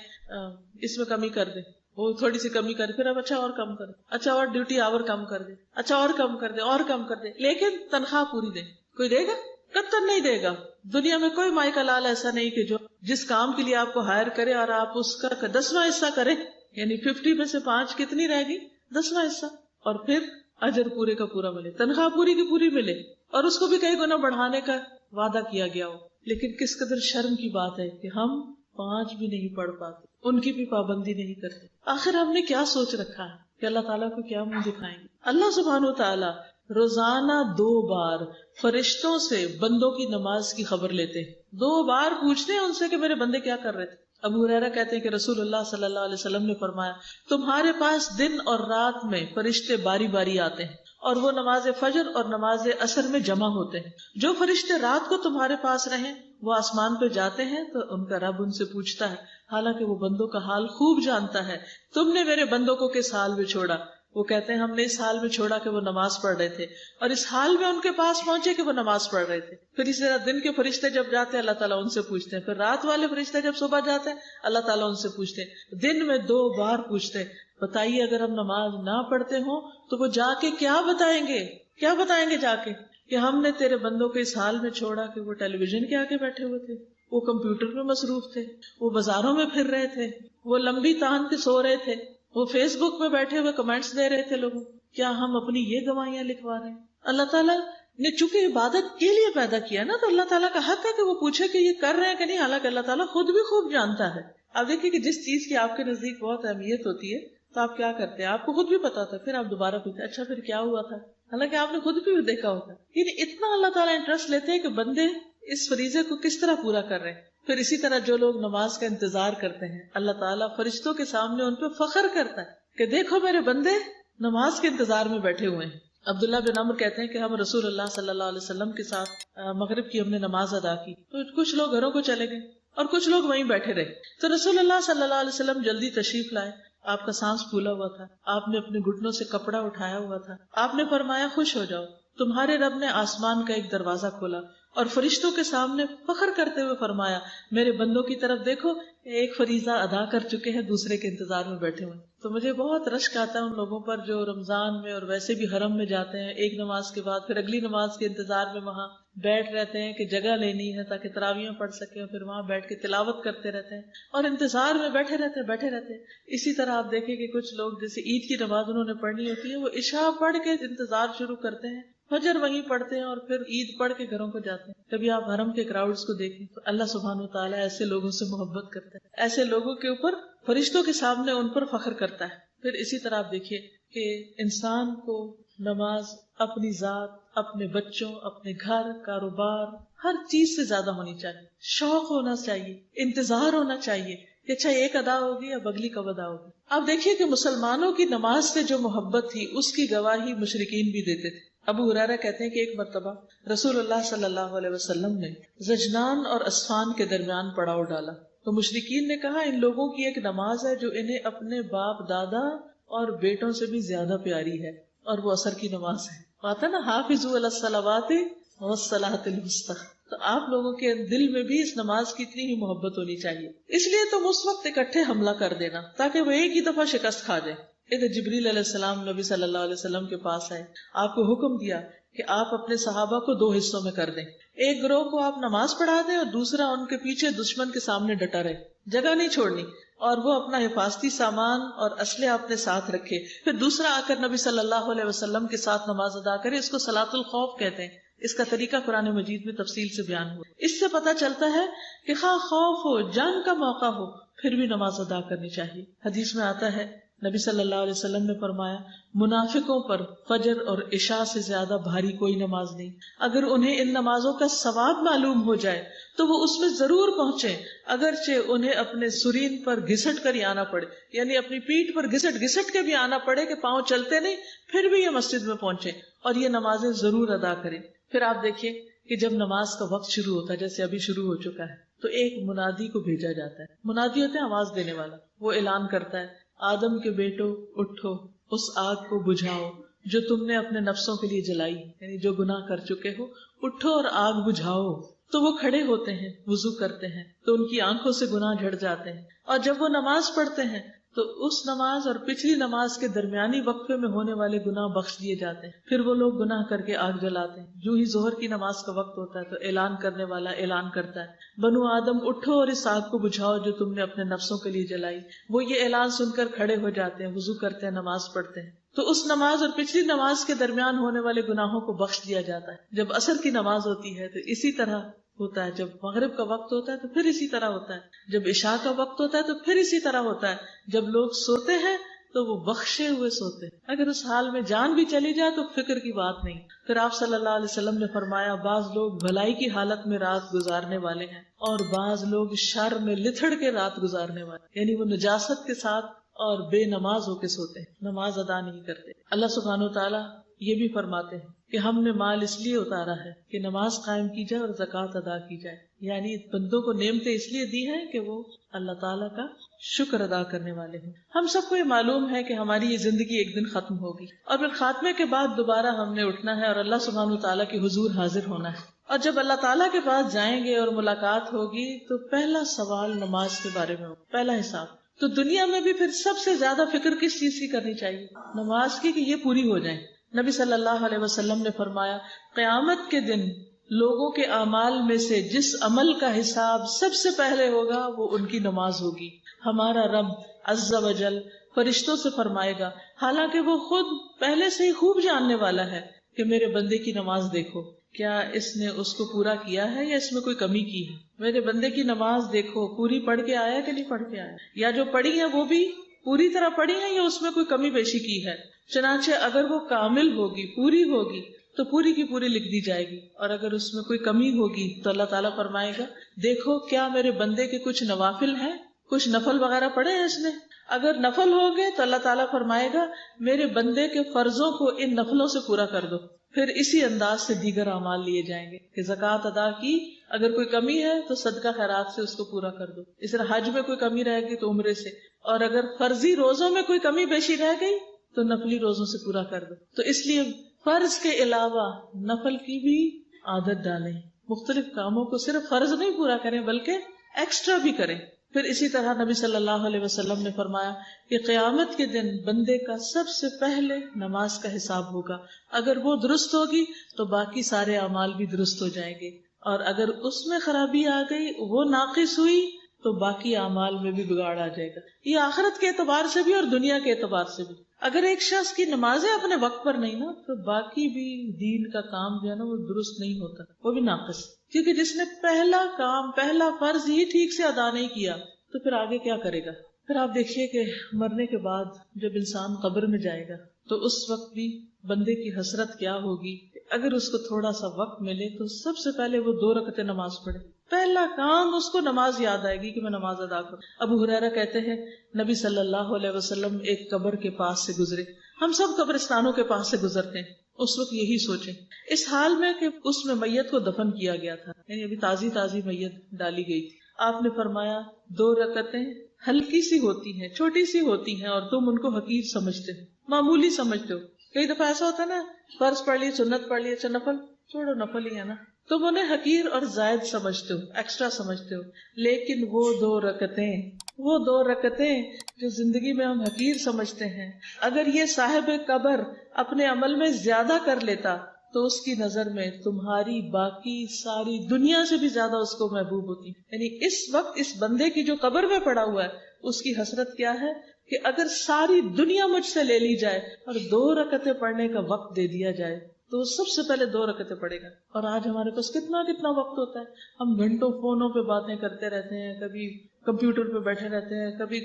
Speaker 1: اس میں کمی کر دیں، وہ تھوڑی سی کمی کرے، پھر اب اچھا اور کم کر دے، اچھا اور ڈیوٹی آور کم کر دے، اچھا اور کم کر دے، اور کم کر دے، لیکن تنخواہ پوری دے۔ کوئی دے گا؟ قطعاً نہیں دے گا۔ دنیا میں کوئی مائی کا لال ایسا نہیں کہ جو جس کام کے لیے آپ کو ہائر کرے اور آپ اس کا 10واں حصہ کرے، یعنی 50 میں سے 5 کتنی رہے گی؟ 10واں حصہ، اور پھر اجر پورے کا پورا ملے، تنخواہ پوری کی پوری ملے، اور اس کو بھی کئی گنا بڑھانے کا وعدہ کیا گیا ہو۔ لیکن کس قدر شرم کی بات ہے کہ ہم 5 بھی نہیں پڑھ پاتے، ان کی بھی پابندی نہیں کرتے۔ آخر ہم نے کیا سوچ رکھا ہے کہ اللہ تعالیٰ کو کیا منہ دکھائیں گے؟ اللہ سبحانہ و تعالیٰ روزانہ 2 بار فرشتوں سے بندوں کی نماز کی خبر لیتے ہیں، 2 بار پوچھتے ہیں ان سے کہ میرے بندے کیا کر رہے تھے۔ ابو ہریرہ کہتے ہیں کہ رسول اللہ صلی اللہ علیہ وسلم نے فرمایا تمہارے پاس دن اور رات میں فرشتے باری باری آتے ہیں، اور وہ نماز فجر اور نماز عصر میں جمع ہوتے ہیں۔ جو فرشتے رات کو تمہارے پاس رہیں وہ آسمان پہ جاتے ہیں تو ان کا رب ان سے پوچھتا ہے، حالانکہ وہ بندوں کا حال خوب جانتا ہے، تم نے میرے بندوں کو کس حال میں چھوڑا؟ وہ کہتے ہیں ہم نے اس حال میں چھوڑا کہ وہ نماز پڑھ رہے تھے، اور اس حال میں ان کے پاس پہنچے کہ وہ نماز پڑھ رہے تھے۔ پھر اسی طرح دن کے فرشتے جب جاتے ہیں اللہ تعالیٰ ان سے پوچھتے ہیں، پھر رات والے فرشتے جب صبح جاتے ہیں اللہ تعالیٰ ان سے پوچھتے ہیں، دن میں 2 بار پوچھتے ہیں۔ بتائیے اگر ہم نماز نہ پڑھتے ہوں تو وہ جا کے کیا بتائیں گے؟ کیا بتائیں گے جا کے؟ کہ ہم نے تیرے بندوں کو اس حال میں چھوڑا کہ وہ ٹیلی ویژن کے آگے بیٹھے ہوئے تھے، وہ کمپیوٹر میں مصروف تھے، وہ بازاروں میں پھر رہے تھے، وہ لمبی تان کے سو رہے تھے، وہ فیس بک میں بیٹھے ہوئے کمنٹس دے رہے تھے لوگوں۔ کیا ہم اپنی یہ گواہیاں لکھوا رہے ہیں؟ اللہ تعالیٰ نے چونکہ عبادت کے لیے پیدا کیا نا، تو اللہ تعالیٰ کا حق ہے کہ وہ پوچھے کہ یہ کر رہے ہیں کہ نہیں، حالانکہ اللہ تعالیٰ خود بھی خوب جانتا ہے۔ آپ دیکھیے کہ جس چیز کی آپ کے نزدیک بہت اہمیت ہوتی ہے تو آپ کیا کرتے ہیں؟ آپ کو خود بھی پتا تھا، پھر آپ دوبارہ پوچھتے اچھا پھر کیا ہوا تھا، حالانکہ آپ نے خود بھی دیکھا ہوتا ہے۔ یعنی اتنا اللہ تعالیٰ انٹرسٹ لیتے ہیں کہ بندے اس فریضے کو کس طرح پورا کر رہے ہیں۔ پھر اسی طرح جو لوگ نماز کا انتظار کرتے ہیں، اللہ تعالیٰ فرشتوں کے سامنے ان پہ فخر کرتا ہے کہ دیکھو میرے بندے نماز کے انتظار میں بیٹھے ہوئے ہیں۔ عبداللہ بن عمر کہتے ہیں کہ ہم رسول اللہ صلی اللہ علیہ وسلم کے ساتھ مغرب کی ہم نے نماز ادا کی، تو کچھ لوگ گھروں کو چلے گئے اور کچھ لوگ وہیں بیٹھے رہے، تو رسول اللہ صلی اللہ علیہ وسلم جلدی تشریف لائے۔ آپ کا سانس پھولا ہوا تھا، آپ نے اپنے گھٹنوں سے کپڑا اٹھایا ہوا تھا، آپ نے فرمایا خوش ہو جاؤ، تمہارے رب نے آسمان کا ایک دروازہ کھولا اور فرشتوں کے سامنے فخر کرتے ہوئے فرمایا میرے بندوں کی طرف دیکھو، ایک فریضہ ادا کر چکے ہیں، دوسرے کے انتظار میں بیٹھے ہوئے۔ تو مجھے بہت رشک آتا ہے ان لوگوں پر جو رمضان میں اور ویسے بھی حرم میں جاتے ہیں، ایک نماز کے بعد پھر اگلی نماز کے انتظار میں وہاں بیٹھ رہتے ہیں کہ جگہ لینی ہے تاکہ تراویحیں پڑھ سکیں، پھر وہاں بیٹھ کے تلاوت کرتے رہتے ہیں اور انتظار میں بیٹھے رہتے ہیں۔ اسی طرح آپ دیکھیں کہ کچھ لوگ جیسے عید کی نماز انہوں نے پڑھنی ہوتی ہے، وہ عشاء پڑھ کے انتظار شروع کرتے ہیں فجر وہیں پڑھتے ہیں اور پھر عید پڑھ کے گھروں کو جاتے ہیں. کبھی آپ حرم کے کراؤڈز کو دیکھیں تو اللہ سبحانہ وتعالیٰ ایسے لوگوں سے محبت کرتا ہے، ایسے لوگوں کے اوپر فرشتوں کے سامنے ان پر فخر کرتا ہے. پھر اسی طرح آپ دیکھیے کہ انسان کو نماز اپنی ذات، اپنے بچوں، اپنے گھر، کاروبار، ہر چیز سے زیادہ ہونی چاہیے. شوق ہونا چاہیے، انتظار ہونا چاہیے کہ اچھا ایک ادا ہوگی اب اگلی کب ادا ہوگی. آپ دیکھیے کہ مسلمانوں کی نماز سے جو محبت تھی اس کی گواہی مشرکین بھی دیتے تھے. ابو ہریرہ کہتے ہیں کہ ایک مرتبہ رسول اللہ صلی اللہ علیہ وسلم نے زجنان اور اسفان کے درمیان پڑاؤ ڈالا تو مشرکین نے کہا ان لوگوں کی ایک نماز ہے جو انہیں اپنے باپ دادا اور بیٹوں سے بھی زیادہ پیاری ہے، اور وہ عصر کی نماز ہے. آتا نا حافظوا علی الصلوات والصلاۃ الوسطی. تو آپ لوگوں کے دل میں بھی اس نماز کی اتنی ہی محبت ہونی چاہیے. اس لیے تم اس وقت اکٹھے حملہ کر دینا تاکہ وہ ایک ہی دفعہ شکست کھا جائے. ادھر جبریل علیہ السلام نبی صلی اللہ علیہ وسلم کے پاس آئے، آپ کو حکم دیا کہ آپ اپنے صحابہ کو 2 حصوں میں کر دیں. ایک گروہ کو آپ نماز پڑھا دیں اور دوسرا ان کے پیچھے دشمن کے سامنے ڈٹا رہے، جگہ نہیں چھوڑنی، اور وہ اپنا حفاظتی سامان اور اسلحہ اپنے ساتھ رکھے. پھر دوسرا آ کر نبی صلی اللہ علیہ وسلم کے ساتھ نماز ادا کرے. اس کو صلاۃ الخوف کہتے ہیں. اس کا طریقہ قرآن مجید میں تفصیل سے بیان ہوا. اس سے پتہ چلتا ہے کہ خواہ خوف ہو، جنگ کا موقع ہو، پھر بھی نماز ادا کرنی چاہیے. حدیث میں آتا ہے نبی صلی اللہ علیہ وسلم نے فرمایا منافقوں پر فجر اور عشاء سے زیادہ بھاری کوئی نماز نہیں. اگر انہیں ان نمازوں کا ثواب معلوم ہو جائے تو وہ اس میں ضرور پہنچیں، اگرچہ انہیں اپنے سرین پر گھسٹ کر ہی آنا پڑے، یعنی اپنی پیٹھ پر گھسٹ کے بھی آنا پڑے کہ پاؤں چلتے نہیں، پھر بھی یہ مسجد میں پہنچیں اور یہ نمازیں ضرور ادا کریں. پھر آپ دیکھیں کہ جب نماز کا وقت شروع ہوتا ہے، جیسے ابھی شروع ہو چکا ہے، تو ایک منادی کو بھیجا جاتا ہے. منادی ہوتے ہیں آواز دینے والا. وہ اعلان کرتا ہے آدم کے بیٹو اٹھو، اس آگ کو بجھاؤ جو تم نے اپنے نفسوں کے لیے جلائی، یعنی جو گناہ کر چکے ہو، اٹھو اور آگ بجھاؤ. تو وہ کھڑے ہوتے ہیں، وضو کرتے ہیں تو ان کی آنکھوں سے گناہ جھڑ جاتے ہیں. اور جب وہ نماز پڑھتے ہیں تو اس نماز اور پچھلی نماز کے درمیانی وقفے میں ہونے والے گناہ بخش دیے جاتے ہیں. پھر وہ لوگ گناہ کر کے آگ جلاتے ہیں. جو ہی ظہر کی نماز کا وقت ہوتا ہے تو اعلان کرنے والا اعلان کرتا ہے بنو آدم اٹھو اور اس آگ کو بجھاؤ جو تم نے اپنے نفسوں کے لیے جلائی. وہ یہ اعلان سن کر کھڑے ہو جاتے ہیں، وضو کرتے ہیں، نماز پڑھتے ہیں. تو اس نماز اور پچھلی نماز کے درمیان ہونے والے گناہوں کو بخش دیا جاتا ہے. جب عصر کی نماز ہوتی ہے تو اسی طرح ہوتا ہے، جب مغرب کا وقت ہوتا ہے تو پھر اسی طرح ہوتا ہے، جب عشاء کا وقت ہوتا ہے تو پھر اسی طرح ہوتا ہے. جب لوگ سوتے ہیں تو وہ بخشے ہوئے سوتے ہیں. اگر اس حال میں جان بھی چلی جائے تو فکر کی بات نہیں. پھر آپ صلی اللہ علیہ وسلم نے فرمایا بعض لوگ بھلائی کی حالت میں رات گزارنے والے ہیں اور بعض لوگ شر میں لتھڑ کے رات گزارنے والے، یعنی وہ نجاست کے ساتھ اور بے نماز ہو کے سوتے ہیں، نماز ادا نہیں کرتے. اللہ سبحانہ وتعالیٰ یہ بھی فرماتے ہیں کہ ہم نے مال اس لیے اتارا ہے کہ نماز قائم کی جائے اور زکوٰۃ ادا کی جائے. یعنی بندوں کو نعمتیں اس لیے دی ہیں کہ وہ اللہ تعالیٰ کا شکر ادا کرنے والے ہیں. ہم سب کو یہ معلوم ہے کہ ہماری یہ زندگی ایک دن ختم ہوگی اور پھر خاتمے کے بعد دوبارہ ہم نے اٹھنا ہے اور اللہ سبحانہ وتعالیٰ کے حضور حاضر ہونا ہے. اور جب اللہ تعالیٰ کے پاس جائیں گے اور ملاقات ہوگی تو پہلا سوال نماز کے بارے میں ہوگا، پہلا حساب. تو دنیا میں بھی پھر سب سے زیادہ فکر کس چیز کی کرنی چاہیے؟ نماز کی، کہ یہ پوری ہو جائے. نبی صلی اللہ علیہ وسلم نے فرمایا قیامت کے دن لوگوں کے اعمال میں سے جس عمل کا حساب سب سے پہلے ہوگا وہ ان کی نماز ہوگی. ہمارا رب عز و جل فرشتوں سے فرمائے گا، حالانکہ وہ خود پہلے سے ہی خوب جاننے والا ہے، کہ میرے بندے کی نماز دیکھو، کیا اس نے اس کو پورا کیا ہے یا اس میں کوئی کمی کی ہے. میرے بندے کی نماز دیکھو، پوری پڑھ کے آیا کہ نہیں پڑھ کے آیا، یا جو پڑھی ہے وہ بھی پوری طرح پڑھی ہے یا اس میں کوئی کمی بیشی کی ہے. چنانچہ اگر وہ کامل ہوگی، پوری ہوگی تو پوری کی پوری لکھ دی جائے گی، اور اگر اس میں کوئی کمی ہوگی تو اللہ تعالیٰ فرمائے گا دیکھو کیا میرے بندے کے کچھ نوافل ہیں، کچھ نفل وغیرہ پڑھے ہیں اس نے. اگر نفل ہو گئے تو اللہ تعالیٰ فرمائے گا میرے بندے کے فرضوں کو ان نفلوں سے پورا کر دو. پھر اسی انداز سے دیگر اعمال لیے جائیں گے کہ زکوٰۃ ادا کی، اگر کوئی کمی ہے تو صدقہ خیرات سے اس کو پورا کر دو. اس طرح حج میں کوئی کمی رہ گئی تو عمرے سے، اور اگر فرضی روزوں میں کوئی کمی بیشی رہ گئی تو نفلی روزوں سے پورا کر دو. تو اس لیے فرض کے علاوہ نفل کی بھی عادت ڈالیں، مختلف کاموں کو صرف فرض نہیں پورا کریں بلکہ ایکسٹرا بھی کریں. پھر اسی طرح نبی صلی اللہ علیہ وسلم نے فرمایا کہ قیامت کے دن بندے کا سب سے پہلے نماز کا حساب ہوگا. اگر وہ درست ہوگی تو باقی سارے اعمال بھی درست ہو جائیں گے، اور اگر اس میں خرابی آ گئی، وہ ناقص ہوئی، تو باقی اعمال میں بھی بگاڑ آ جائے گا. یہ آخرت کے اعتبار سے بھی اور دنیا کے اعتبار سے بھی. اگر ایک شخص کی نمازیں اپنے وقت پر نہیں نا تو باقی بھی دین کا کام جو ہے نا وہ درست نہیں ہوتا, وہ بھی ناقص. کیونکہ جس نے پہلا کام, پہلا فرض ہی ٹھیک سے ادا نہیں کیا تو پھر آگے کیا کرے گا. پھر آپ دیکھیے کہ مرنے کے بعد جب انسان قبر میں جائے گا تو اس وقت بھی بندے کی حسرت کیا ہوگی. اگر اس کو تھوڑا سا وقت ملے تو سب سے پہلے وہ 2 رکعتیں نماز پڑھے. پہلا کام اس کو نماز یاد آئے گی کہ میں نماز ادا کروں. ابو ہریرہ کہتے ہیں نبی صلی اللہ علیہ وسلم ایک قبر کے پاس سے گزرے. ہم سب قبرستانوں کے پاس سے گزرتے ہیں, اس وقت یہی سوچیں اس حال میں کہ اس میں میت کو دفن کیا گیا تھا, یعنی ابھی تازی میت ڈالی گئی تھی. آپ نے فرمایا 2 رکعتیں ہلکی سی ہوتی ہیں, چھوٹی سی ہوتی ہیں, اور تم ان کو حقیر سمجھتے ہو, معمولی سمجھتے ہو. کئی دفعہ ایسا ہوتا ہے نا, فرض پڑھ لیے, سنت پڑھ لیے, اچھا نفل چھوڑو, نفل ہی ہے نا, تم انہیں حقیر اور زائد سمجھتے ہو, ایکسٹرا سمجھتے ہو. لیکن وہ 2 رکعتیں جو زندگی میں ہم حقیر سمجھتے ہیں, اگر یہ صاحب قبر اپنے عمل میں زیادہ کر لیتا تو اس کی نظر میں تمہاری باقی ساری دنیا سے بھی زیادہ اس کو محبوب ہوتی. یعنی اس وقت اس بندے کی جو قبر میں پڑا ہوا ہے اس کی حسرت کیا ہے کہ اگر ساری دنیا مجھ سے لے لی جائے اور 2 رکعتیں پڑھنے کا وقت دے دیا جائے تو سب سے پہلے 2 رکعتیں پڑھے گا. اور آج ہمارے پاس کتنا وقت ہوتا ہے, ہم گھنٹوں فونوں پہ باتیں کرتے رہتے ہیں, کبھی کمپیوٹر پہ بیٹھے رہتے ہیں, کبھی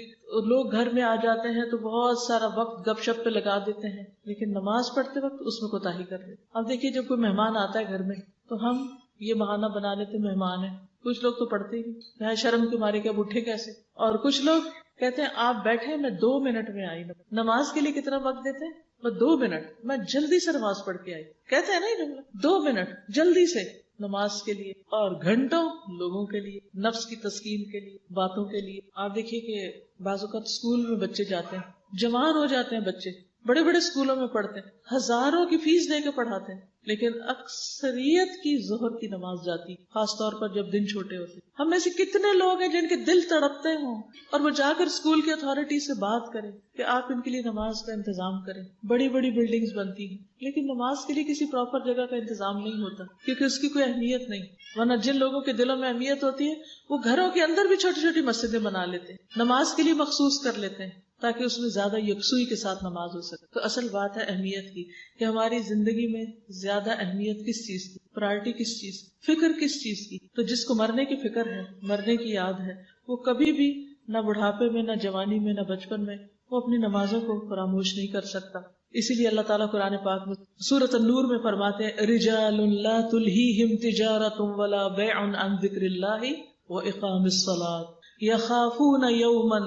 Speaker 1: لوگ گھر میں آ جاتے ہیں تو بہت سارا وقت گپ شپ پہ لگا دیتے ہیں, لیکن نماز پڑھتے وقت اس میں کوتاہی کر دیتے. اب دیکھیے جب کوئی مہمان آتا ہے گھر میں تو ہم یہ بہانہ بنا لیتے مہمان ہے, کچھ لوگ تو پڑھتے ہی نہیں, شرم کے مارے کہ اب اٹھے کیسے, اور کچھ لوگ کہتے ہیں آپ بیٹھے میں 2 منٹ میں آئی. نماز کے لیے کتنا وقت دیتے ہیں, میں 2 منٹ, میں جلدی سے نماز پڑھ کے آئی, کہتے ہیں نا 2 منٹ جلدی سے نماز کے لیے, اور گھنٹوں لوگوں کے لیے, نفس کی تسکین کے لیے, باتوں کے لیے. آپ دیکھیے کہ بعض اوقات اسکول میں بچے جاتے ہیں, جوان ہو جاتے ہیں بچے, بڑے بڑے اسکولوں میں پڑھتے ہیں, ہزاروں کی فیس دے کے پڑھاتے ہیں, لیکن اکثریت کی ظہر کی نماز جاتی, خاص طور پر جب دن چھوٹے ہوتے. ہم میں سے کتنے لوگ ہیں جن کے دل تڑپتے ہوں اور وہ جا کر اسکول کی اتھارٹی سے بات کریں کہ آپ ان کے لیے نماز کا انتظام کریں. بڑی بڑی بلڈنگز بنتی ہیں لیکن نماز کے لیے کسی پراپر جگہ کا انتظام نہیں ہوتا کیونکہ اس کی کوئی اہمیت نہیں. ورنہ جن لوگوں کے دلوں میں اہمیت ہوتی ہے وہ گھروں کے اندر بھی چھوٹی چھوٹی مسجدیں بنا لیتے ہیں, نماز کے لیے مخصوص کر لیتے ہیں تاکہ اس میں زیادہ یکسوئی کے ساتھ نماز ہو سکے. تو اصل بات ہے اہمیت کی, کہ ہماری زندگی میں زیادہ اہمیت کس چیز کی, پرائرٹی کس چیز, فکر کس چیز کی. تو جس کو مرنے کی فکر ہے, مرنے کی یاد ہے, وہ کبھی بھی نہ بڑھاپے میں, نہ جوانی میں, نہ بچپن میں وہ اپنی نمازوں کو فراموش نہیں کر سکتا. اسی لیے اللہ تعالیٰ قرآن پاک میں سورۃ النور میں فرماتے ہیں رجال لا تلہیہم تجارۃ ولا بیع عن ذکر اللہ واقام الصلاۃ یخافون یوما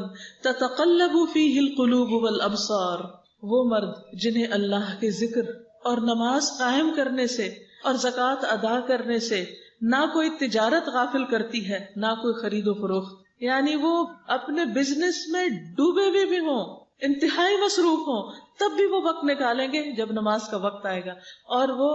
Speaker 1: تتقلب فیہ القلوب والابصار. وہ مرد جنہیں اللہ کے ذکر اور نماز قائم کرنے سے اور زکوٰۃ ادا کرنے سے نہ کوئی تجارت غافل کرتی ہے, نہ کوئی خرید و فروخت, یعنی وہ اپنے بزنس میں ڈوبے ہوئے بھی ہوں, انتہائی مصروف ہوں, تب بھی وہ وقت نکالیں گے جب نماز کا وقت آئے گا. اور وہ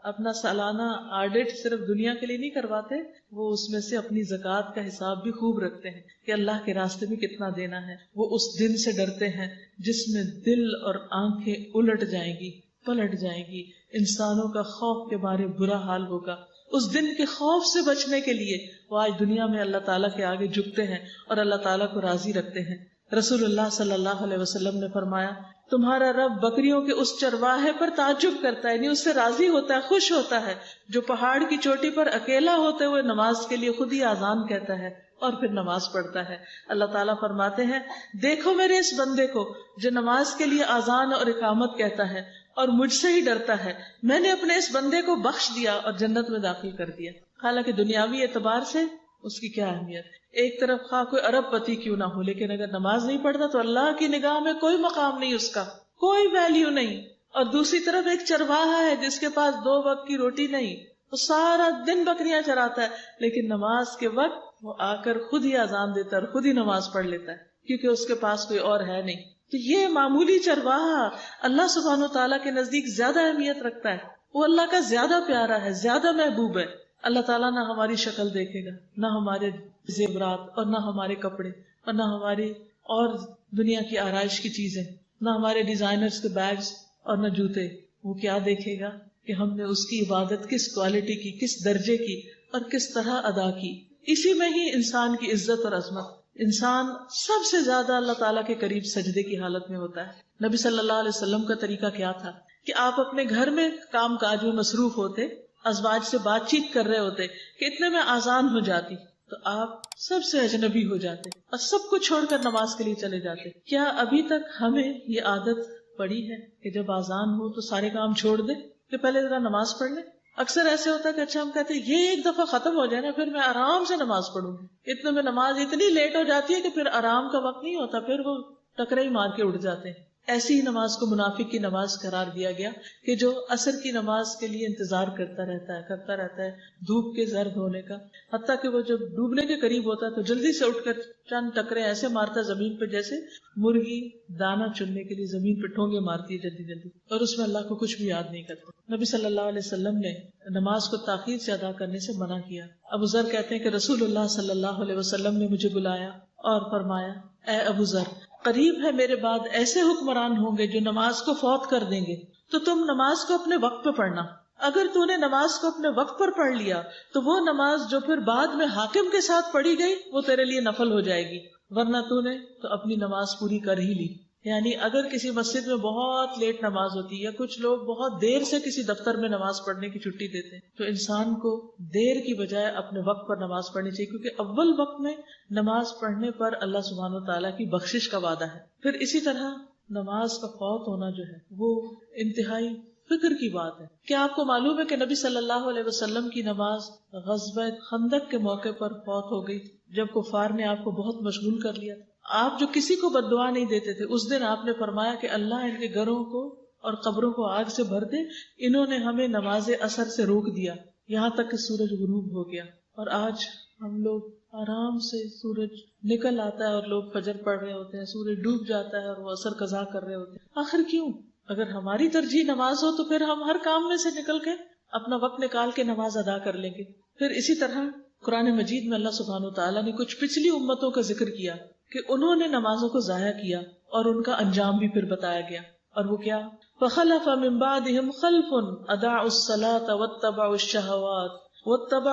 Speaker 1: اپنا سالانہ آڈٹ صرف دنیا کے لیے نہیں کرواتے, وہ اس میں سے اپنی زکوٰۃ کا حساب بھی خوب رکھتے ہیں کہ اللہ کے راستے میں کتنا دینا ہے. وہ اس دن سے ڈرتے ہیں جس میں دل اور آنکھیں الٹ جائیں گی, پلٹ جائیں گی, انسانوں کا خوف کے مارے برا حال ہوگا. اس دن کے خوف سے بچنے کے لیے وہ آج دنیا میں اللہ تعالیٰ کے آگے جھکتے ہیں اور اللہ تعالیٰ کو راضی رکھتے ہیں. رسول اللہ صلی اللہ علیہ وسلم نے فرمایا تمہارا رب بکریوں کے اس چرواہے پر تعجب کرتا ہے, یعنی اس سے راضی ہوتا ہے, خوش ہوتا ہے, جو پہاڑ کی چوٹی پر اکیلا ہوتے ہوئے نماز کے لیے خود ہی آذان کہتا ہے اور پھر نماز پڑھتا ہے. اللہ تعالیٰ فرماتے ہیں دیکھو میرے اس بندے کو جو نماز کے لیے آذان اور اقامت کہتا ہے اور مجھ سے ہی ڈرتا ہے, میں نے اپنے اس بندے کو بخش دیا اور جنت میں داخل کر دیا. حالانکہ دنیاوی اعتبار سے اس کی کیا اہمیت, ایک طرف خواہ کوئی ارب پتی کیوں نہ ہو, لیکن اگر نماز نہیں پڑھتا تو اللہ کی نگاہ میں کوئی مقام نہیں, اس کا کوئی ویلیو نہیں. اور دوسری طرف ایک چرواہا ہے جس کے پاس 2 وقت کی روٹی نہیں, وہ سارا دن بکریاں چراتا ہے, لیکن نماز کے وقت وہ آ کر خود ہی اذان دیتا ہے اور خود ہی نماز پڑھ لیتا ہے کیونکہ اس کے پاس کوئی اور ہے نہیں. تو یہ معمولی چرواہا اللہ سبحانہ و تعالیٰ کے نزدیک زیادہ اہمیت رکھتا ہے, وہ اللہ کا زیادہ پیارا ہے, زیادہ محبوب ہے. اللہ تعالیٰ نہ ہماری شکل دیکھے گا, نہ ہمارے زیورات اور نہ ہمارے کپڑے اور نہ ہماری اور دنیا کی آرائش کی چیزیں, نہ ہمارے ڈیزائنرز کے بیگز اور نہ جوتے. وہ کیا دیکھے گا کہ ہم نے اس کی عبادت کس کوالٹی کی, کس درجے کی اور کس طرح ادا کی. اسی میں ہی انسان کی عزت اور عظمت. انسان سب سے زیادہ اللہ تعالیٰ کے قریب سجدے کی حالت میں ہوتا ہے. نبی صلی اللہ علیہ وسلم کا طریقہ کیا تھا کہ آپ اپنے گھر میں کام کاج میں مصروف ہوتے، ازواج سے بات چیت کر رہے ہوتے کہ اتنے میں اذان ہو جاتی تو آپ سب سے اجنبی ہو جاتے اور سب کو چھوڑ کر نماز کے لیے چلے جاتے. کیا ابھی تک ہمیں یہ عادت پڑی ہے کہ جب اذان ہو تو سارے کام چھوڑ دیں کہ پہلے ذرا نماز پڑھ لیں؟ اکثر ایسے ہوتا ہے کہ اچھا ہم کہتے ہیں یہ ایک دفعہ ختم ہو جائے نا پھر میں آرام سے نماز پڑھوں گی. اتنے میں نماز اتنی لیٹ ہو جاتی ہے کہ پھر آرام کا وقت نہیں ہوتا، پھر وہ ٹکرے ہی مار کے اٹھ جاتے ہیں. ایسی ہی نماز کو منافق کی نماز قرار دیا گیا کہ جو عصر کی نماز کے لیے انتظار کرتا رہتا ہے دھوپ کے زرد ہونے کا، حتیٰ کہ وہ جب ڈوبنے کے قریب ہوتا ہے تو جلدی سے اٹھ کر چند ٹکرے ایسے مارتا زمین پہ جیسے مرغی دانا چننے کے لیے زمین پہ ٹھونگے مارتی ہے جلدی، اور اس میں اللہ کو کچھ بھی یاد نہیں کرتا. نبی صلی اللہ علیہ وسلم نے نماز کو تاخیر سے ادا کرنے سے منع کیا. ابو ذر کہتے ہیں کہ رسول اللہ صلی اللہ علیہ وسلم نے مجھے بلایا اور فرمایا، اے ابو ذر، قریب ہے میرے بعد ایسے حکمران ہوں گے جو نماز کو فوت کر دیں گے، تو تم نماز کو اپنے وقت پہ پڑھنا. اگر تو نے نماز کو اپنے وقت پر پڑھ لیا تو وہ نماز جو پھر بعد میں حاکم کے ساتھ پڑھی گئی وہ تیرے لیے نفل ہو جائے گی، ورنہ تو نے تو اپنی نماز پوری کر ہی لی. یعنی اگر کسی مسجد میں بہت لیٹ نماز ہوتی ہے یا کچھ لوگ بہت دیر سے کسی دفتر میں نماز پڑھنے کی چھٹی دیتے ہیں تو انسان کو دیر کی بجائے اپنے وقت پر نماز پڑھنی چاہیے، کیونکہ اول وقت میں نماز پڑھنے پر اللہ سبحانہ وتعالیٰ کی بخشش کا وعدہ ہے. پھر اسی طرح نماز کا فوت ہونا جو ہے وہ انتہائی فکر کی بات ہے. کیا آپ کو معلوم ہے کہ نبی صلی اللہ علیہ وسلم کی نماز غزوہ خندق کے موقع پر فوت ہو گئی جب کفار نے آپ کو بہت مشغول کر لیا. آپ جو کسی کو بد دعا نہیں دیتے تھے، اس دن آپ نے فرمایا کہ اللہ ان کے گھروں کو اور قبروں کو آگ سے بھر دے، انہوں نے ہمیں نماز عصر سے روک دیا یہاں تک کہ سورج غروب ہو گیا. اور آج ہم لوگ آرام سے سورج نکل آتا ہے اور لوگ فجر پڑھ رہے ہوتے ہیں، سورج ڈوب جاتا ہے اور وہ عصر قضا کر رہے ہوتے ہیں. آخر کیوں؟ اگر ہماری ترجیح نماز ہو تو پھر ہم ہر کام میں سے نکل کے اپنا وقت نکال کے نماز ادا کر لیں گے. پھر اسی طرح قرآن مجید میں اللہ سبحانہ وتعالیٰ نے کچھ پچھلی امتوں کا ذکر کیا کہ انہوں نے نمازوں کو ضائع کیا اور ان کا انجام بھی پھر بتایا گیا. اور وہ کیا؟ فَخَلَفَ مِن بَعْدِهِمْ خَلْفٌ أَضَاعُوا الصَّلَاةَ وَاتَّبَعُوا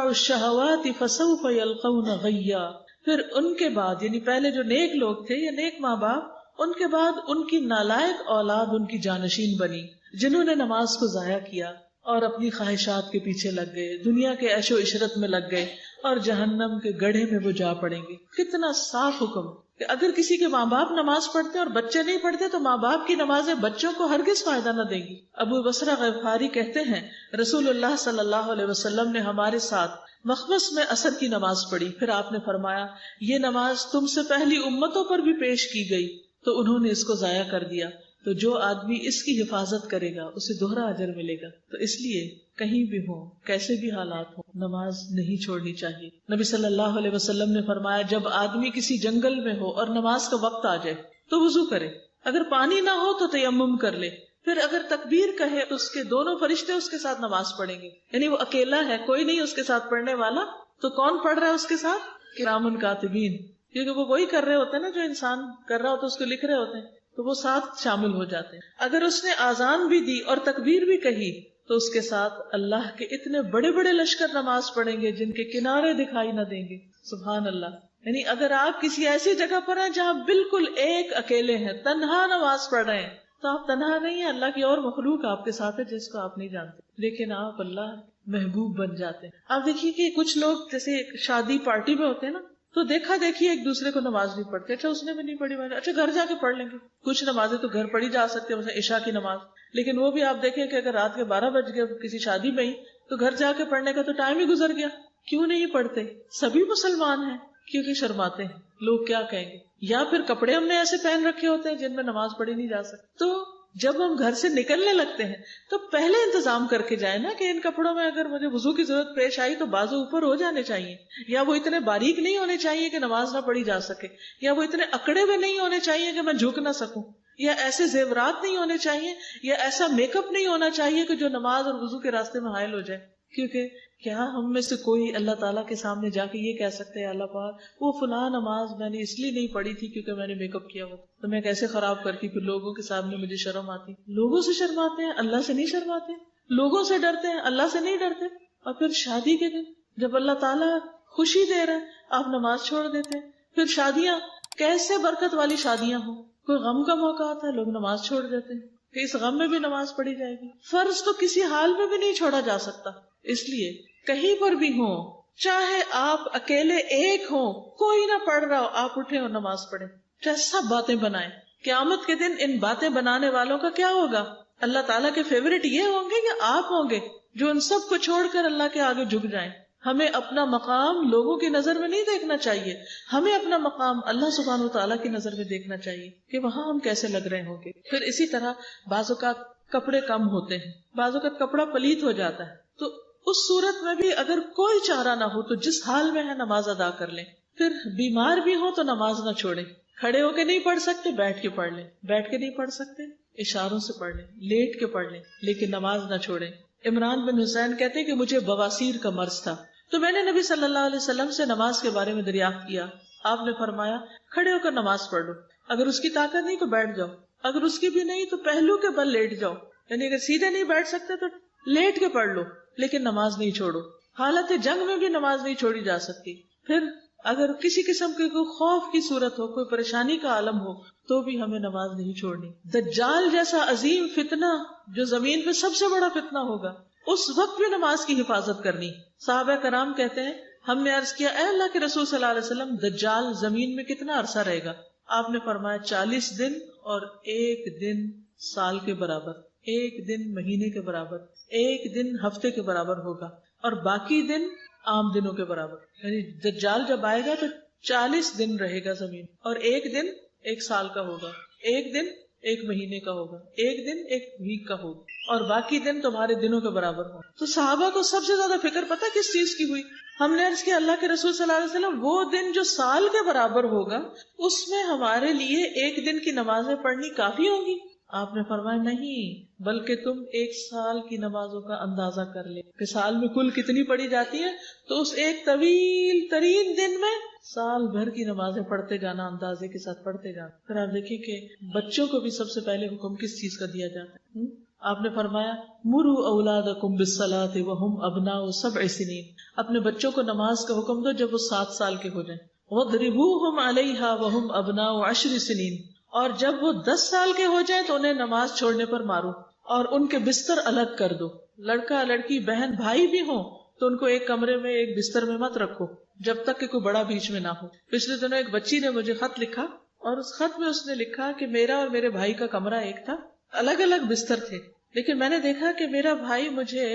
Speaker 1: الشَّهَوَاتِ فَسَوْفَ يَلْقَوْنَ غَيًّا. پھر ان کے بعد یعنی پہلے جو نیک لوگ تھے یا نیک ماں باپ، ان کے بعد ان کی نالائق اولاد ان کی جانشین بنی جنہوں نے نماز کو ضائع کیا اور اپنی خواہشات کے پیچھے لگ گئے، دنیا کے عیش و عشرت میں لگ گئے اور جہنم کے گڑھے میں وہ جا پڑیں گے. کتنا صاف حکم کہ اگر کسی کے ماں باپ نماز پڑھتے اور بچے نہیں پڑھتے تو ماں باپ کی نمازیں بچوں کو ہرگز فائدہ نہ دیں گی. ابو بصرہ غفاری کہتے ہیں رسول اللہ صلی اللہ علیہ وسلم نے ہمارے ساتھ مخمس میں عصر کی نماز پڑھی، پھر آپ نے فرمایا یہ نماز تم سے پہلی امتوں پر بھی پیش کی گئی تو انہوں نے اس کو ضائع کر دیا، تو جو آدمی اس کی حفاظت کرے گا اسے دوہرا اجر ملے گا. تو اس لیے کہیں بھی ہو، کیسے بھی حالات ہو، نماز نہیں چھوڑنی چاہیے. نبی صلی اللہ علیہ وسلم نے فرمایا جب آدمی کسی جنگل میں ہو اور نماز کا وقت آ جائے تو وضو کرے، اگر پانی نہ ہو تو تیمم کر لے، پھر اگر تکبیر کہے تو اس کے دونوں فرشتے اس کے ساتھ نماز پڑھیں گے. یعنی وہ اکیلا ہے، کوئی نہیں اس کے ساتھ پڑھنے والا، تو کون پڑھ رہا ہے اس کے ساتھ؟ کرام کاتبین، کیونکہ وہ وہی کر رہے ہوتے ہیں نا جو انسان کر رہا ہوتا ہے، اس کو لکھ رہے ہوتے ہیں، تو وہ ساتھ شامل ہو جاتے ہیں. اگر اس نے آذان بھی دی اور تکبیر بھی کہی تو اس کے ساتھ اللہ کے اتنے بڑے بڑے لشکر نماز پڑھیں گے جن کے کنارے دکھائی نہ دیں گے. سبحان اللہ. یعنی اگر آپ کسی ایسی جگہ پر ہیں جہاں بالکل ایک اکیلے ہیں، تنہا نماز پڑھ رہے ہیں، تو آپ تنہا نہیں ہیں، اللہ کی اور مخلوق آپ کے ساتھ ہے جس کو آپ نہیں جانتے، لیکن آپ اللہ محبوب بن جاتے ہیں. آپ دیکھیے کہ کچھ لوگ جیسے شادی پارٹی میں ہوتے ہیں نا، تو دیکھا دیکھی ایک دوسرے کو نماز نہیں پڑھتے. اچھا اس نے بھی نہیں پڑھی، اچھا گھر جا کے پڑھ لیں گے. کچھ نمازیں تو گھر پڑھی جا سکتی ہے، مثلا عشاء کی نماز، لیکن وہ بھی آپ دیکھیں کہ اگر رات کے 12 بج گئے کسی شادی میں ہی تو گھر جا کے پڑھنے کا تو ٹائم ہی گزر گیا. کیوں نہیں پڑھتے؟ سبھی مسلمان ہیں، کیونکہ شرماتے ہیں لوگ کیا کہیں گے، یا پھر کپڑے ہم نے ایسے پہن رکھے ہوتے ہیں جن میں نماز پڑھی نہیں جا سکتی. تو جب ہم گھر سے نکلنے لگتے ہیں تو پہلے انتظام کر کے جائیں نا کہ ان کپڑوں میں اگر مجھے وضو کی ضرورت پیش آئی تو بازو اوپر ہو جانے چاہیے، یا وہ اتنے باریک نہیں ہونے چاہیے کہ نماز نہ پڑھی جا سکے، یا وہ اتنے اکڑے ہوئے نہیں ہونے چاہیے کہ میں جھک نہ سکوں، یا ایسے زیورات نہیں ہونے چاہیے، یا ایسا میک اپ نہیں ہونا چاہیے کہ جو نماز اور وضو کے راستے میں حائل ہو جائے. کیونکہ کیا ہم میں سے کوئی اللہ تعالیٰ کے سامنے جا کے یہ کہہ سکتے ہیں اللہ پاک وہ فلاں نماز میں نے اس لیے نہیں پڑھی تھی کیونکہ میں نے میک اپ کیا ہوا تو میں کیسے خراب کرتی، پھر لوگوں کے سامنے مجھے شرم آتی. لوگوں سے شرماتے ہیں، اللہ سے نہیں شرماتے. لوگوں سے ڈرتے ہیں، اللہ سے نہیں ڈرتے. اور پھر شادی کے دن جب اللہ تعالیٰ خوشی دے رہا ہے، آپ نماز چھوڑ دیتے ہیں. پھر شادیاں، کیسے برکت والی شادیاں ہوں، کوئی غم کا موقع آتا ہے لوگ نماز چھوڑ دیتے ہیں کہ اس غم میں بھی نماز پڑھی جائے گی. فرض تو کسی حال میں بھی نہیں چھوڑا جا سکتا. اس لیے کہیں پر بھی ہوں، چاہے آپ اکیلے ایک ہوں، کوئی نہ پڑھ رہا ہو، آپ اٹھیں اور نماز پڑھیں. چاہے سب باتیں بنائیں، قیامت کے دن ان باتیں بنانے والوں کا کیا ہوگا؟ اللہ تعالیٰ کے فیوریٹ یہ ہوں گے یا آپ ہوں گے جو ان سب کو چھوڑ کر اللہ کے آگے جھک جائیں؟ ہمیں اپنا مقام لوگوں کی نظر میں نہیں دیکھنا چاہیے، ہمیں اپنا مقام اللہ سبحانہ وتعالیٰ کی نظر میں دیکھنا چاہیے کہ وہاں ہم کیسے لگ رہے ہوں گے. پھر اسی طرح بعض اوقات کپڑے کم ہوتے ہیں، بعض اوقات کپڑا پلیت ہو جاتا ہے، تو اس صورت میں بھی اگر کوئی چارہ نہ ہو تو جس حال میں ہے نماز ادا کر لیں. پھر بیمار بھی ہو تو نماز نہ چھوڑیں. کھڑے ہو کے نہیں پڑھ سکتے، بیٹھ کے پڑھ لیں. بیٹھ کے نہیں پڑھ سکتے، اشاروں سے پڑھ لیں، لیٹ کے پڑھ لیں، لیکن نماز نہ چھوڑیں. عمران بن حسین کہتے ہیں کہ مجھے بواسیر کا مرض تھا، تو میں نے نبی صلی اللہ علیہ وسلم سے نماز کے بارے میں دریافت کیا. آپ نے فرمایا کھڑے ہو کر نماز پڑھ لو، اگر اس کی طاقت نہیں تو بیٹھ جاؤ، اگر اس کی بھی نہیں تو پہلو کے بل لیٹ جاؤ. یعنی اگر سیدھے نہیں بیٹھ سکتے تو لیٹ کے پڑھ لو، لیکن نماز نہیں چھوڑو. حالت جنگ میں بھی نماز نہیں چھوڑی جا سکتی. پھر اگر کسی قسم کے کوئی خوف کی صورت ہو، کوئی پریشانی کا عالم ہو، تو بھی ہمیں نماز نہیں چھوڑنی. دجال جیسا عظیم فتنہ جو زمین پہ سب سے بڑا فتنہ ہوگا، اس وقت بھی نماز کی حفاظت کرنی. صحابہ کرام کہتے ہیں ہم نے عرض کیا اے اللہ کے رسول صلی اللہ علیہ وسلم، دجال زمین میں کتنا عرصہ رہے گا؟ آپ نے فرمایا 40 دن اور 1 دن سال کے برابر، 1 دن مہینے کے برابر، 1 دن ہفتے کے برابر ہوگا، اور باقی دن عام دنوں کے برابر. یعنی دجال جب آئے گا تو 40 دن رہے گا زمین، اور 1 دن 1 سال کا ہوگا، 1 دن 1 مہینے کا ہوگا، 1 دن 1 ویک کا ہوگا، اور باقی دن تمہارے دنوں کے برابر ہوں. تو صحابہ کو سب سے زیادہ فکر پتہ کس چیز کی ہوئی؟ ہم نے عرض کیا اللہ کے رسول صلی اللہ علیہ وسلم، وہ دن جو سال کے برابر ہوگا اس میں ہمارے لیے 1 دن کی نمازیں پڑھنی کافی ہوں گی. آپ نے فرمایا نہیں، بلکہ تم 1 سال کی نمازوں کا اندازہ کر لے کہ سال میں کل کتنی پڑھی جاتی ہے، تو اس ایک طویل ترین دن میں سال بھر کی نمازیں پڑھتے جانا، اندازے کے ساتھ پڑھتے جانا. پھر آپ دیکھیں کہ بچوں کو بھی سب سے پہلے حکم کس چیز کا دیا جاتا ہے؟ آپ نے فرمایا مروا اولادکم بالصلاۃ وہم ابناء 7 سنین، اپنے بچوں کو نماز کا حکم دو جب وہ 7 سال کے ہو جائیں. وَاضْرِبُوهُمْ عَلَيْهَا وَهُمْ أَبْنَاءُ 10 سنین، اور جب وہ 10 سال کے ہو جائیں تو انہیں نماز چھوڑنے پر مارو اور ان کے بستر الگ کر دو. لڑکا لڑکی بہن بھائی بھی ہوں تو ان کو ایک کمرے میں ایک بستر میں مت رکھو جب تک کہ کوئی بڑا بیچ میں نہ ہو. پچھلے دنوں ایک بچی نے مجھے خط لکھا اور اس خط میں اس نے لکھا کہ میرا اور میرے بھائی کا کمرہ ایک تھا، الگ الگ بستر تھے، لیکن میں نے دیکھا کہ میرا بھائی مجھے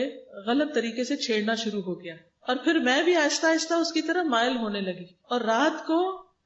Speaker 1: غلط طریقے سے چھیڑنا شروع ہو گیا، اور پھر میں بھی آہستہ آہستہ اس کی طرف مائل ہونے لگی، اور رات کو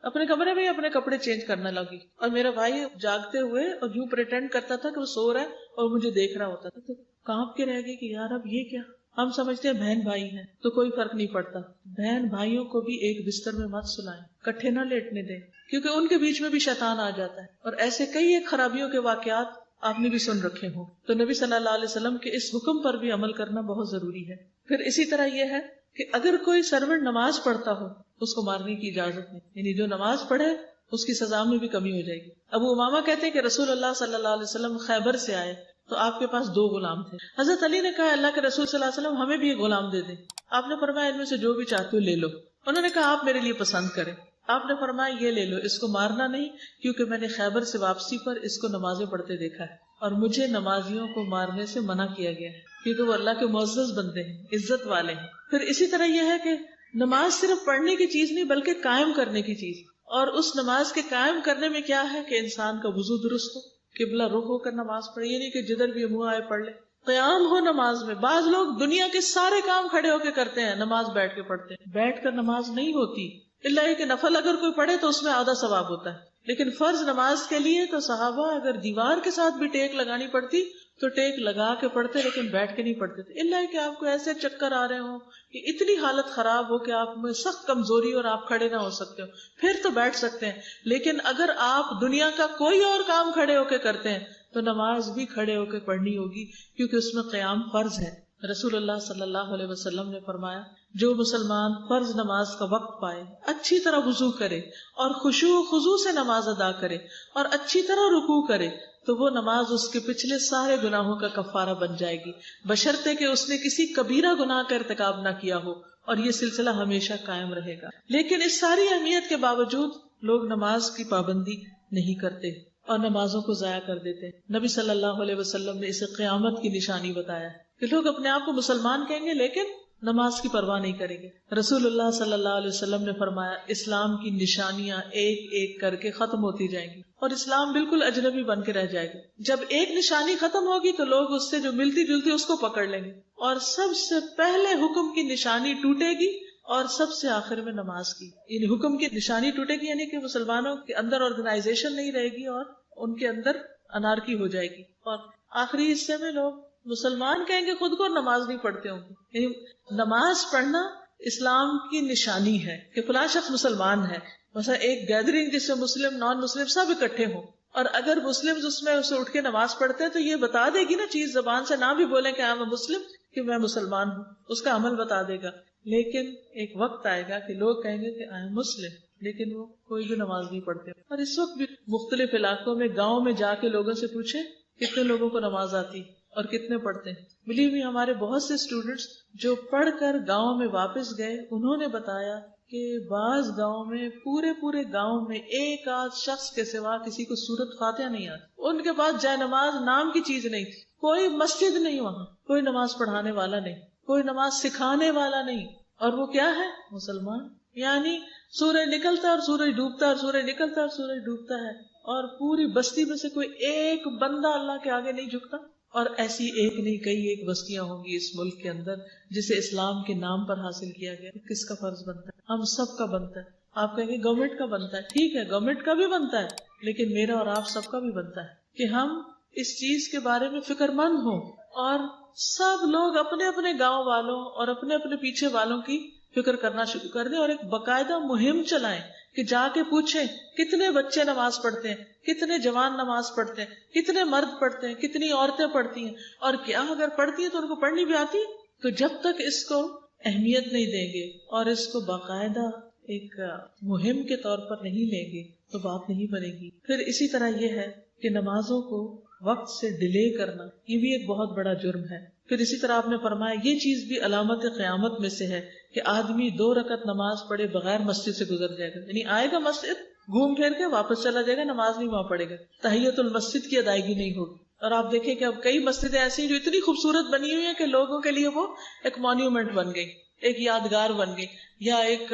Speaker 1: اپنے کمرے میں ہی اپنے کپڑے چینج کرنے لگی، اور میرا بھائی جاگتے ہوئے اور یوں پریٹینڈ کرتا تھا کہ وہ سو رہا ہے اور مجھے دیکھ رہا ہوتا تھا. تو کانپ کے رہ گئی کہ یار اب یہ کیا. ہم سمجھتے ہیں بہن بھائی ہیں تو کوئی فرق نہیں پڑتا، بہن بھائیوں کو بھی ایک بستر میں مت سلائیں، کٹھے نہ لیٹنے دیں، کیونکہ ان کے بیچ میں بھی شیطان آ جاتا ہے. اور ایسے کئی ایک خرابیوں کے واقعات آپ نے بھی سن رکھے ہوں. تو نبی صلی اللہ علیہ وسلم کے اس حکم پر بھی عمل کرنا بہت ضروری ہے. پھر اسی طرح یہ ہے کہ اگر کوئی سرونٹ نماز پڑھتا ہو اس کو مارنے کی اجازت نہیں، یعنی جو نماز پڑھے اس کی سزا میں بھی کمی ہو جائے گی. ابو امامہ کہتے ہیں کہ رسول اللہ صلی اللہ علیہ وسلم خیبر سے آئے تو آپ کے پاس 2 غلام تھے. حضرت علی نے کہا اللہ کے رسول صلی اللہ علیہ وسلم ہمیں بھی ایک غلام دے دیں. آپ نے فرمایا ان میں سے جو بھی چاہتے ہو لے لو. انہوں نے کہا آپ میرے لیے پسند کریں. آپ نے فرمایا یہ لے لو، اس کو مارنا نہیں، کیونکہ میں نے خیبر سے واپسی پر اس کو نمازیں پڑھتے دیکھا ہے اور مجھے نمازیوں کو مارنے سے منع کیا گیا ہے کیونکہ وہ اللہ کے معزز بندے ہیں، عزت والے ہیں. پھر اسی طرح یہ ہے کہ نماز صرف پڑھنے کی چیز نہیں بلکہ قائم کرنے کی چیز، اور اس نماز کے قائم کرنے میں کیا ہے کہ انسان کا وضو درست ہو، قبلہ رخ ہو کر نماز پڑھے، یہ نہیں کہ جدھر بھی منہ آئے پڑھ لے. قیام ہو نماز میں. بعض لوگ دنیا کے سارے کام کھڑے ہو کے کرتے ہیں، نماز بیٹھ کے پڑھتے ہیں. بیٹھ کر نماز نہیں ہوتی، اللہ یہ کہ نفل اگر کوئی پڑھے تو اس میں آدھا ثواب ہوتا ہے، لیکن فرض نماز کے لیے تو صحابہ اگر دیوار کے ساتھ بھی ٹیک لگانی پڑتی تو ٹیک لگا کے پڑھتے، لیکن بیٹھ کے نہیں پڑھتے تھے. اللہ کہ آپ کو ایسے چکر آ رہے ہوں کہ اتنی حالت خراب ہو کہ آپ میں سخت کمزوری اور آپ کھڑے نہ ہو سکتے ہو، پھر تو بیٹھ سکتے ہیں. لیکن اگر آپ دنیا کا کوئی اور کام کھڑے ہو کے کرتے ہیں تو نماز بھی کھڑے ہو کے پڑھنی ہوگی، کیونکہ اس میں قیام فرض ہے. رسول اللہ صلی اللہ علیہ وسلم نے فرمایا جو مسلمان فرض نماز کا وقت پائے، اچھی طرح وضو کرے اور خشوع و خضوع سے نماز ادا کرے اور اچھی طرح رکوع کرے تو وہ نماز اس کے پچھلے سارے گناہوں کا کفارہ بن جائے گی، بشرطے کہ اس نے کسی کبیرہ گناہ کا ارتکاب نہ کیا ہو. اور یہ سلسلہ ہمیشہ قائم رہے گا. لیکن اس ساری اہمیت کے باوجود لوگ نماز کی پابندی نہیں کرتے اور نمازوں کو ضائع کر دیتے. نبی صلی اللہ علیہ وسلم نے اسے قیامت کی نشانی بتایا کہ لوگ اپنے آپ کو مسلمان کہیں گے لیکن نماز کی پرواہ نہیں کریں گے. رسول اللہ صلی اللہ علیہ وسلم نے فرمایا اسلام کی نشانیاں ایک ایک کر کے ختم ہوتی جائیں گی اور اسلام بالکل اجنبی بن کے رہ جائے گا. جب ایک نشانی ختم ہوگی تو لوگ اس سے جو ملتی جلتی اس کو پکڑ لیں گے اور سب سے پہلے حکم کی نشانی ٹوٹے گی اور سب سے آخر میں نماز کی. یعنی حکم کی نشانی ٹوٹے گی یعنی کہ مسلمانوں کے اندر آرگنائزیشن نہیں رہے گی اور ان کے اندر انارکی ہو جائے گی اور آخری حصے میں لوگ مسلمان کہیں گے خود کو نماز نہیں پڑھتے ہوں گے. یعنی نماز پڑھنا اسلام کی نشانی ہے کہ فلاں شخص مسلمان ہے. مثلا ایک گیدرنگ جس میں مسلم نان مسلم سب اکٹھے ہوں اور اگر مسلم اس میں اسے اٹھ کے نماز پڑھتے ہیں تو یہ بتا دے گی نا چیز, زبان سے نہ بھی بولیں کہ میں مسلم کہ میں مسلمان ہوں, اس کا عمل بتا دے گا. لیکن ایک وقت آئے گا کہ لوگ کہیں گے کہ آئی ایم مسلم لیکن وہ کوئی بھی نماز نہیں پڑھتے. اور اس وقت بھی مختلف علاقوں میں گاؤں میں جا کے لوگوں سے پوچھیں کتنے لوگوں کو نماز آتی اور کتنے پڑھتے ہیں. بلیو می ہمارے بہت سے اسٹوڈینٹس جو پڑھ کر گاؤں میں واپس گئے انہوں نے بتایا کہ بعض گاؤں میں پورے گاؤں میں ایک آدھ شخص کے سوا کسی کو سورت فاتحہ نہیں آتی. ان کے پاس جائے نماز نام کی چیز نہیں تھی, کوئی مسجد نہیں, وہاں کوئی نماز پڑھانے والا نہیں, کوئی نماز سکھانے والا نہیں, اور وہ کیا ہے مسلمان. یعنی سورج نکلتا ہے اور سورج ڈوبتا ہے اور سورج نکلتا ہے اور سورج ڈوبتا ہے اور پوری بستی میں سے کوئی ایک بندہ اللہ کے آگے نہیں جھکتا. اور ایسی ایک نہیں کئی ایک بستیاں ہوں گی اس ملک کے اندر جسے اسلام کے نام پر حاصل کیا گیا. کس کا فرض بنتا ہے؟ ہم سب کا بنتا ہے. آپ کہیں گے گورنمنٹ کا بنتا ہے, ٹھیک ہے گورنمنٹ کا بھی بنتا ہے لیکن میرا اور آپ سب کا بھی بنتا ہے کہ ہم اس چیز کے بارے میں فکر مند ہوں اور سب لوگ اپنے اپنے گاؤں والوں اور اپنے اپنے پیچھے والوں کی فکر کرنا شروع کر دیں اور ایک باقاعدہ مہم چلائیں کہ جا کے پوچھیں کتنے بچے نماز پڑھتے ہیں, کتنے جوان نماز پڑھتے ہیں, کتنے مرد پڑھتے ہیں, کتنی عورتیں پڑھتی ہیں, اور کیا اگر پڑھتی ہیں تو ان کو پڑھنی بھی آتی ہے. تو جب تک اس کو اہمیت نہیں دیں گے اور اس کو باقاعدہ ایک مہم کے طور پر نہیں لیں گے تو بات نہیں بنے گی. پھر اسی طرح یہ ہے کہ نمازوں کو وقت سے ڈیلے کرنا یہ بھی ایک بہت بڑا جرم ہے. پھر اسی طرح آپ نے فرمایا یہ چیز بھی علامت قیامت میں سے ہے کہ آدمی 2 رکعت نماز پڑھے بغیر مسجد سے گزر جائے گا. یعنی آئے گا مسجد گھوم پھر کے واپس چلا جائے گا, نماز نہیں وہاں پڑھے گا, تحیت المسجد کی ادائیگی نہیں ہوگی. اور آپ دیکھیں کہ اب کئی مسجدیں ایسی ہیں جو اتنی خوبصورت بنی ہوئی ہیں کہ لوگوں کے لیے وہ ایک مونیومنٹ بن گئی, ایک یادگار بن گئی یا ایک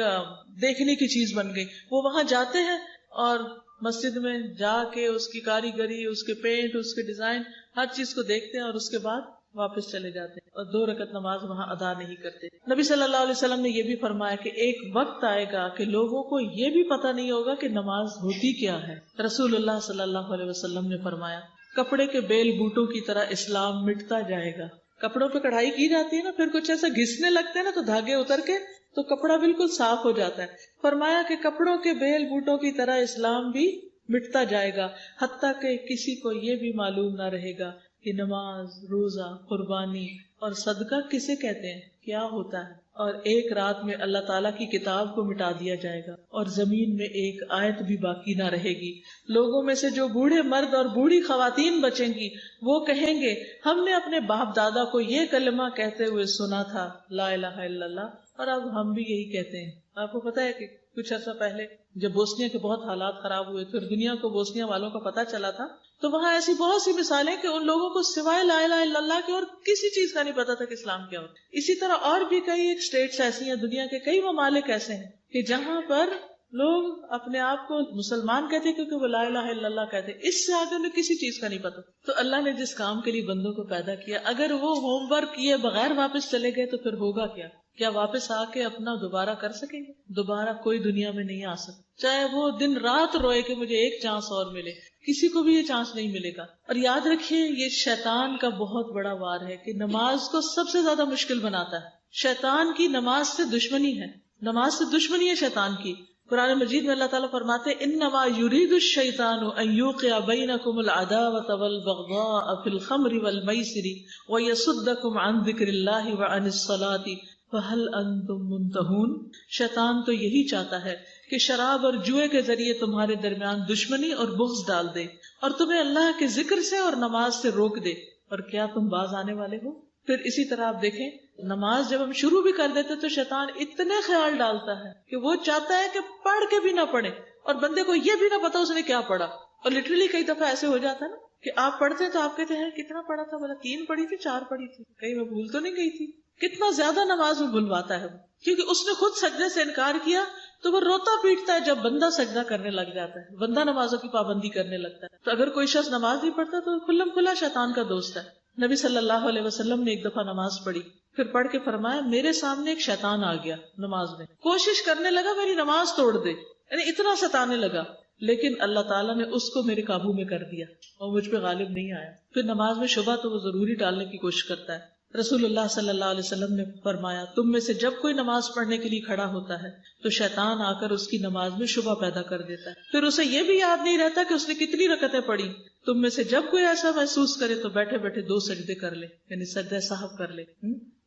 Speaker 1: دیکھنے کی چیز بن گئی. وہ وہاں جاتے ہیں اور مسجد میں جا کے اس کی کاریگری, اس کے پینٹ, اس کے ڈیزائن, ہر چیز کو دیکھتے ہیں اور اس کے بعد واپس چلے جاتے ہیں اور 2 رکعت نماز وہاں ادا نہیں کرتے. نبی صلی اللہ علیہ وسلم نے یہ بھی فرمایا کہ ایک وقت آئے گا کہ لوگوں کو یہ بھی پتہ نہیں ہوگا کہ نماز ہوتی کیا ہے. رسول اللہ صلی اللہ علیہ وسلم نے فرمایا کپڑے کے بیل بوٹوں کی طرح اسلام مٹتا جائے گا. کپڑوں پہ کڑھائی کی جاتی ہے نا, پھر کچھ ایسا گھسنے لگتے ہیں نا تو دھاگے اتر کے تو کپڑا بالکل صاف ہو جاتا ہے. فرمایا کہ کپڑوں کے بیل بوٹوں کی طرح اسلام بھی مٹتا جائے گا حتیٰ کہ کسی کو یہ بھی معلوم نہ رہے گا کہ نماز, روزہ, قربانی اور صدقہ کسے کہتے ہیں, کیا ہوتا ہے. اور ایک رات میں اللہ تعالیٰ کی کتاب کو مٹا دیا جائے گا اور زمین میں ایک آیت بھی باقی نہ رہے گی. لوگوں میں سے جو بوڑھے مرد اور بوڑھی خواتین بچیں گی وہ کہیں گے ہم نے اپنے باپ دادا کو یہ کلمہ کہتے ہوئے سنا تھا لا الہ الا اللہ, اور اب ہم بھی یہی کہتے ہیں. آپ کو پتا ہے کہ کچھ عرصہ پہلے جب بوسنیا کے بہت حالات خراب ہوئے پھر دنیا کو بوسنیا والوں کا پتا چلا تھا تو وہاں ایسی بہت سی مثالیں کہ ان لوگوں کو سوائے لا الہ الا اللہ کے اور کسی چیز کا نہیں پتا تھا کہ اسلام کیا ہوتا. اسی طرح اور بھی کئی ایک اسٹیٹس ایسی ہیں, دنیا کے کئی ممالک ایسے ہیں کہ جہاں پر لوگ اپنے آپ کو مسلمان کہتے کیونکہ وہ لا الہ الا اللہ کہتے, اس سے آگے انہیں کسی چیز کا نہیں پتا. تو اللہ نے جس کام کے لیے بندوں کو پیدا کیا اگر وہ ہوم ورک کیے بغیر واپس چلے گئے تو پھر ہوگا کیا؟ کیا واپس آ کے اپنا دوبارہ کر سکیں گے؟ دوبارہ کوئی دنیا میں نہیں آ سکتا, چاہے وہ دن رات روئے کہ مجھے ایک چانس اور ملے, کسی کو بھی یہ چانس نہیں ملے گا. اور یاد رکھیے یہ شیطان کا بہت بڑا وار ہے کہ نماز کو سب سے زیادہ مشکل بناتا ہے. شیطان کی نماز سے دشمنی ہے, نماز سے دشمنی ہے شیطان کی. قرآن مجید میں اللہ تعالیٰ فرماتے انما یرید الشیطان ان یوقع بینکم العداوۃ والبغضاء فی الخمر والمیسر ویصدکم عن ذکر اللہ وعن الصلاۃ فہل انتم منتہون. شیطان تو یہی چاہتا ہے کہ شراب اور جوئے کے ذریعے تمہارے درمیان دشمنی اور بغض ڈال دے اور تمہیں اللہ کے ذکر سے اور نماز سے روک دے, اور کیا تم باز آنے والے ہو؟ پھر اسی طرح آپ دیکھیں نماز جب ہم شروع بھی کر دیتے تو شیطان اتنے خیال ڈالتا ہے کہ وہ چاہتا ہے کہ پڑھ کے بھی نہ پڑھے اور بندے کو یہ بھی نہ پتا اس نے کیا پڑھا. اور لٹرلی کئی دفعہ ایسے ہو جاتا ہے نا کہ آپ پڑھتے ہیں تو آپ کہتے ہیں کتنا پڑھا تھا, بولا 3 پڑھی تھی 4 پڑھی تھی, کہیں میں بھول تو نہیں گئی تھی. کتنا زیادہ نماز میں بھلواتا ہے وہ, کیونکہ اس نے خود سجدے سے انکار کیا تو وہ روتا پیٹتا ہے جب بندہ سجدہ کرنے لگ جاتا ہے, بندہ نمازوں کی پابندی کرنے لگتا ہے. تو اگر کوئی شخص نماز نہیں پڑھتا تو کھلم کھلا شیطان کا دوست ہے. نبی صلی اللہ علیہ وسلم نے ایک دفعہ نماز پڑھی, پھر پڑھ کے فرمایا میرے سامنے ایک شیطان آ گیا نماز میں, کوشش کرنے لگا میری نماز توڑ دے, یعنی اتنا ستانے لگا, لیکن اللہ تعالیٰ نے اس کو میرے قابو میں کر دیا اور مجھ پہ غالب نہیں آیا. پھر نماز میں شبہ تو وہ ضروری ڈالنے کی کوشش کرتا ہے. رسول اللہ صلی اللہ علیہ وسلم نے فرمایا تم میں سے جب کوئی نماز پڑھنے کے لیے کھڑا ہوتا ہے تو شیطان آ کر اس کی نماز میں شبہ پیدا کر دیتا ہے, پھر اسے یہ بھی یاد نہیں رہتا کہ اس نے کتنی رکعتیں پڑھی. تم میں سے جب کوئی ایسا محسوس کرے تو بیٹھے بیٹھے 2 سجدے کر لے, یعنی سجدہ سہو کر لے,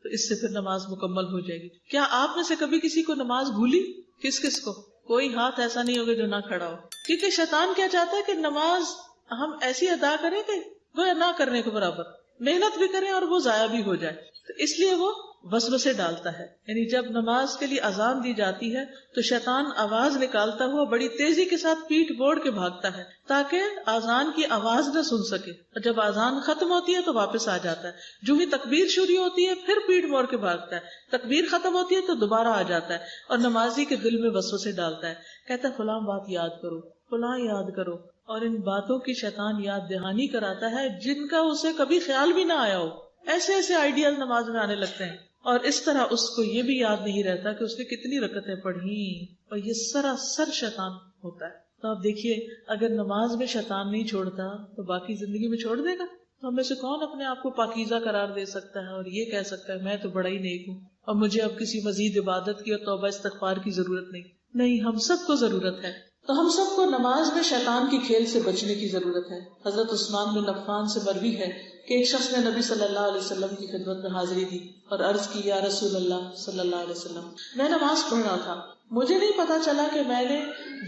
Speaker 1: تو اس سے پھر نماز مکمل ہو جائے گی. کیا آپ میں سے کبھی کسی کو نماز بھولی؟ کس کو؟ کوئی ہاتھ ایسا نہیں ہوگا جو نہ کھڑا ہو, کیونکہ شیطان کیا چاہتا ہے کہ نماز ہم ایسی ادا کریں کہ وہ نہ کرنے کے برابر, محنت بھی کریں اور وہ ضائع بھی ہو جائے. تو اس لیے وہ وسوسے ڈالتا ہے. یعنی جب نماز کے لیے اذان دی جاتی ہے تو شیطان آواز نکالتا ہوا بڑی تیزی کے ساتھ پیٹ موڑ کے بھاگتا ہے تاکہ اذان کی آواز نہ سن سکے, اور جب اذان ختم ہوتی ہے تو واپس آ جاتا ہے. جو ہی تکبیر شروع ہوتی ہے پھر پیٹ موڑ کے بھاگتا ہے, تکبیر ختم ہوتی ہے تو دوبارہ آ جاتا ہے اور نمازی کے دل میں وسوسے ڈالتا ہے, کہتا ہے فلاں بات یاد کرو, فلاں یاد کرو, اور ان باتوں کی شیطان یاد دہانی کراتا ہے جن کا اسے کبھی خیال بھی نہ آیا ہو. ایسے ایسے آئیڈیاز نماز میں آنے لگتے ہیں, اور اس طرح اس کو یہ بھی یاد نہیں رہتا کہ اس نے کتنی رکعتیں پڑھی, اور یہ سراسر شیطان ہوتا ہے. تو آپ دیکھیے اگر نماز میں شیطان نہیں چھوڑتا تو باقی زندگی میں چھوڑ دے گا؟ تو ہم میں سے کون اپنے آپ کو پاکیزہ قرار دے سکتا ہے اور یہ کہہ سکتا ہے میں تو بڑا ہی نیک ہوں اور مجھے اب کسی مزید عبادت کی اور توبہ استغفار کی ضرورت نہیں؟ نہیں, ہم سب کو ضرورت ہے. تو ہم سب کو نماز میں شیطان کی کھیل سے بچنے کی ضرورت ہے. حضرت عثمان بن عفان سے مروی ہے کہ ایک شخص نے نبی صلی اللہ علیہ وسلم کی خدمت میں حاضری دی اور عرض کی یا رسول اللہ صلی اللہ علیہ وسلم, میں نماز پڑھ رہا تھا, مجھے نہیں پتا چلا کہ میں نے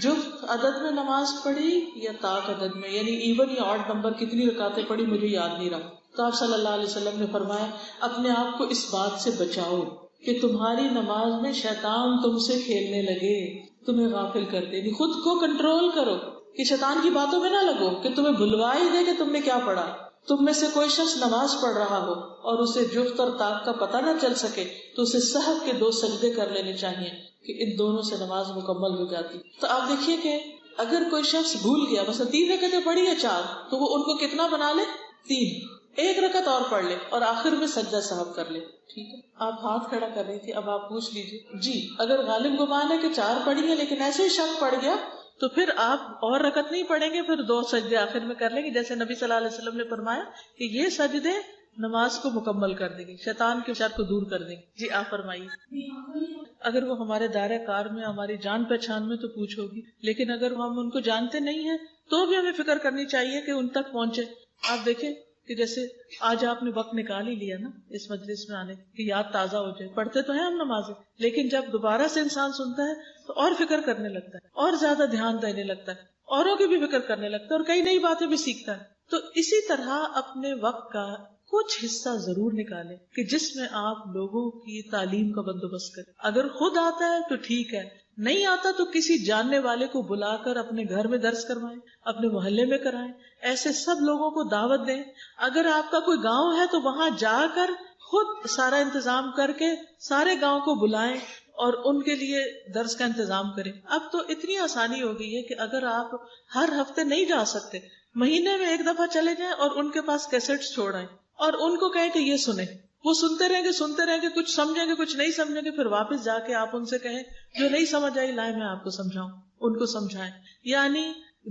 Speaker 1: جفت عدد میں نماز پڑھی یا طاق عدد میں, یعنی ایون یا آڈ نمبر کتنی رکعتیں پڑھی مجھے یاد نہیں رہا. تو آپ صلی اللہ علیہ وسلم نے فرمایا اپنے آپ کو اس بات سے بچاؤ کہ تمہاری نماز میں شیطان تم سے کھیلنے لگے, تمہیں غافل کر دے. خود کو کنٹرول کرو کہ شیطان کی باتوں میں نہ لگو کہ تمہیں بھلوا ہی دے کہ تم نے کیا پڑھا. تم میں سے کوئی شخص نماز پڑھ رہا ہو اور اسے جفت اور طاق کا پتہ نہ چل سکے تو اسے سہو کے 2 سجدے کر لینے چاہیے کہ ان دونوں سے نماز مکمل ہو جاتی. تو آپ دیکھیے کہ اگر کوئی شخص بھول گیا, مثلا 3 رکعتیں پڑھی یا 4, تو وہ ان کو کتنا بنا لے, 3, 1 رکعت اور پڑھ لے اور آخر میں سجدہ سہو کر لے. ٹھیک ہے, آپ ہاتھ کھڑا کر رہی تھی, اب آپ پوچھ لیجیے جی اگر غالب گمان ہے کہ 4 پڑھی ہے لیکن ایسے ہی شک پڑ گیا تو پھر آپ اور رکعت نہیں پڑھیں گے, پھر 2 سجدے آخر میں کر لیں گے, جیسے نبی صلی اللہ علیہ وسلم نے فرمایا کہ یہ سجدے نماز کو مکمل کر دیں گے, شیطان کے شر کو دور کر دیں گے. جی آپ فرمائیے. اگر وہ ہمارے دائرہ کار میں ہماری جان پہچان میں تو پوچھ ہوگی, لیکن اگر ہم ان کو جانتے نہیں ہیں تو بھی ہمیں فکر کرنی چاہیے کہ ان تک پہنچے. آپ دیکھیں کہ جیسے آج آپ نے وقت نکال ہی لیا نا اس مجلس میں آنے کہ یاد تازہ ہو جائے, پڑھتے تو ہیں ہم نمازیں, لیکن جب دوبارہ سے انسان سنتا ہے تو اور فکر کرنے لگتا ہے, اور زیادہ دھیان دینے لگتا ہے, اوروں کی بھی فکر کرنے لگتا ہے اور کئی نئی باتیں بھی سیکھتا ہے. تو اسی طرح اپنے وقت کا کچھ حصہ ضرور نکالیں کہ جس میں آپ لوگوں کی تعلیم کا بندوبست کریں. اگر خود آتا ہے تو ٹھیک ہے, نہیں آتا تو کسی جاننے والے کو بلا کر اپنے گھر میں درس کروائیں, اپنے محلے میں کرائیں, ایسے سب لوگوں کو دعوت دیں. اگر آپ کا کوئی گاؤں ہے تو وہاں جا کر خود سارا انتظام کر کے سارے گاؤں کو بلائیں اور ان کے لیے درس کا انتظام کریں. اب تو اتنی آسانی ہو گئی ہے کہ اگر آپ ہر ہفتے نہیں جا سکتے, مہینے میں 1 دفعہ چلے جائیں اور ان کے پاس کیسٹس چھوڑ آئیں اور ان کو کہیں کہ یہ سنیں, وہ سنتے رہیں گے, کچھ سمجھیں گے کچھ نہیں سمجھیں گے, پھر واپس جا کے آپ ان سے کہیں جو نہیں سمجھ آئی لائیں میں آپ کو سمجھاؤں, ان کو سمجھائیں. یعنی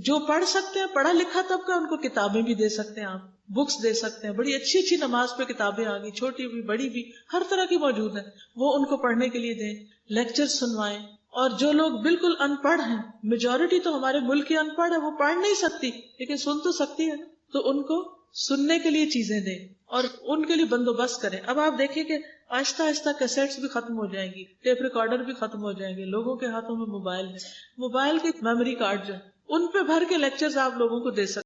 Speaker 1: جو پڑھ سکتے ہیں, پڑھا لکھا طبقہ, ان کو کتابیں بھی دے سکتے ہیں, آپ بکس دے سکتے ہیں. بڑی اچھی اچھی نماز پہ کتابیں آ گئی, چھوٹی بھی بڑی بھی ہر طرح کی موجود ہیں, وہ ان کو پڑھنے کے لیے دیں, لیکچر سنوائیں. اور جو لوگ بالکل ان پڑھ ہیں, میجورٹی تو ہمارے ملک کی ان پڑھ ہے, وہ پڑھ نہیں سکتی لیکن سن تو سکتی ہے, تو ان کو سننے کے لیے چیزیں دیں اور ان کے لیے بندوبست کریں. اب آپ دیکھیں کہ آہستہ آہستہ کیسٹس بھی ختم ہو جائیں گی, ٹیپ ریکارڈر بھی ختم ہو جائیں گے, لوگوں کے ہاتھوں میں موبائل ہے, موبائل کے میموری کارڈ جو ان پہ بھر کے لیکچرز آپ لوگوں کو دے سکتے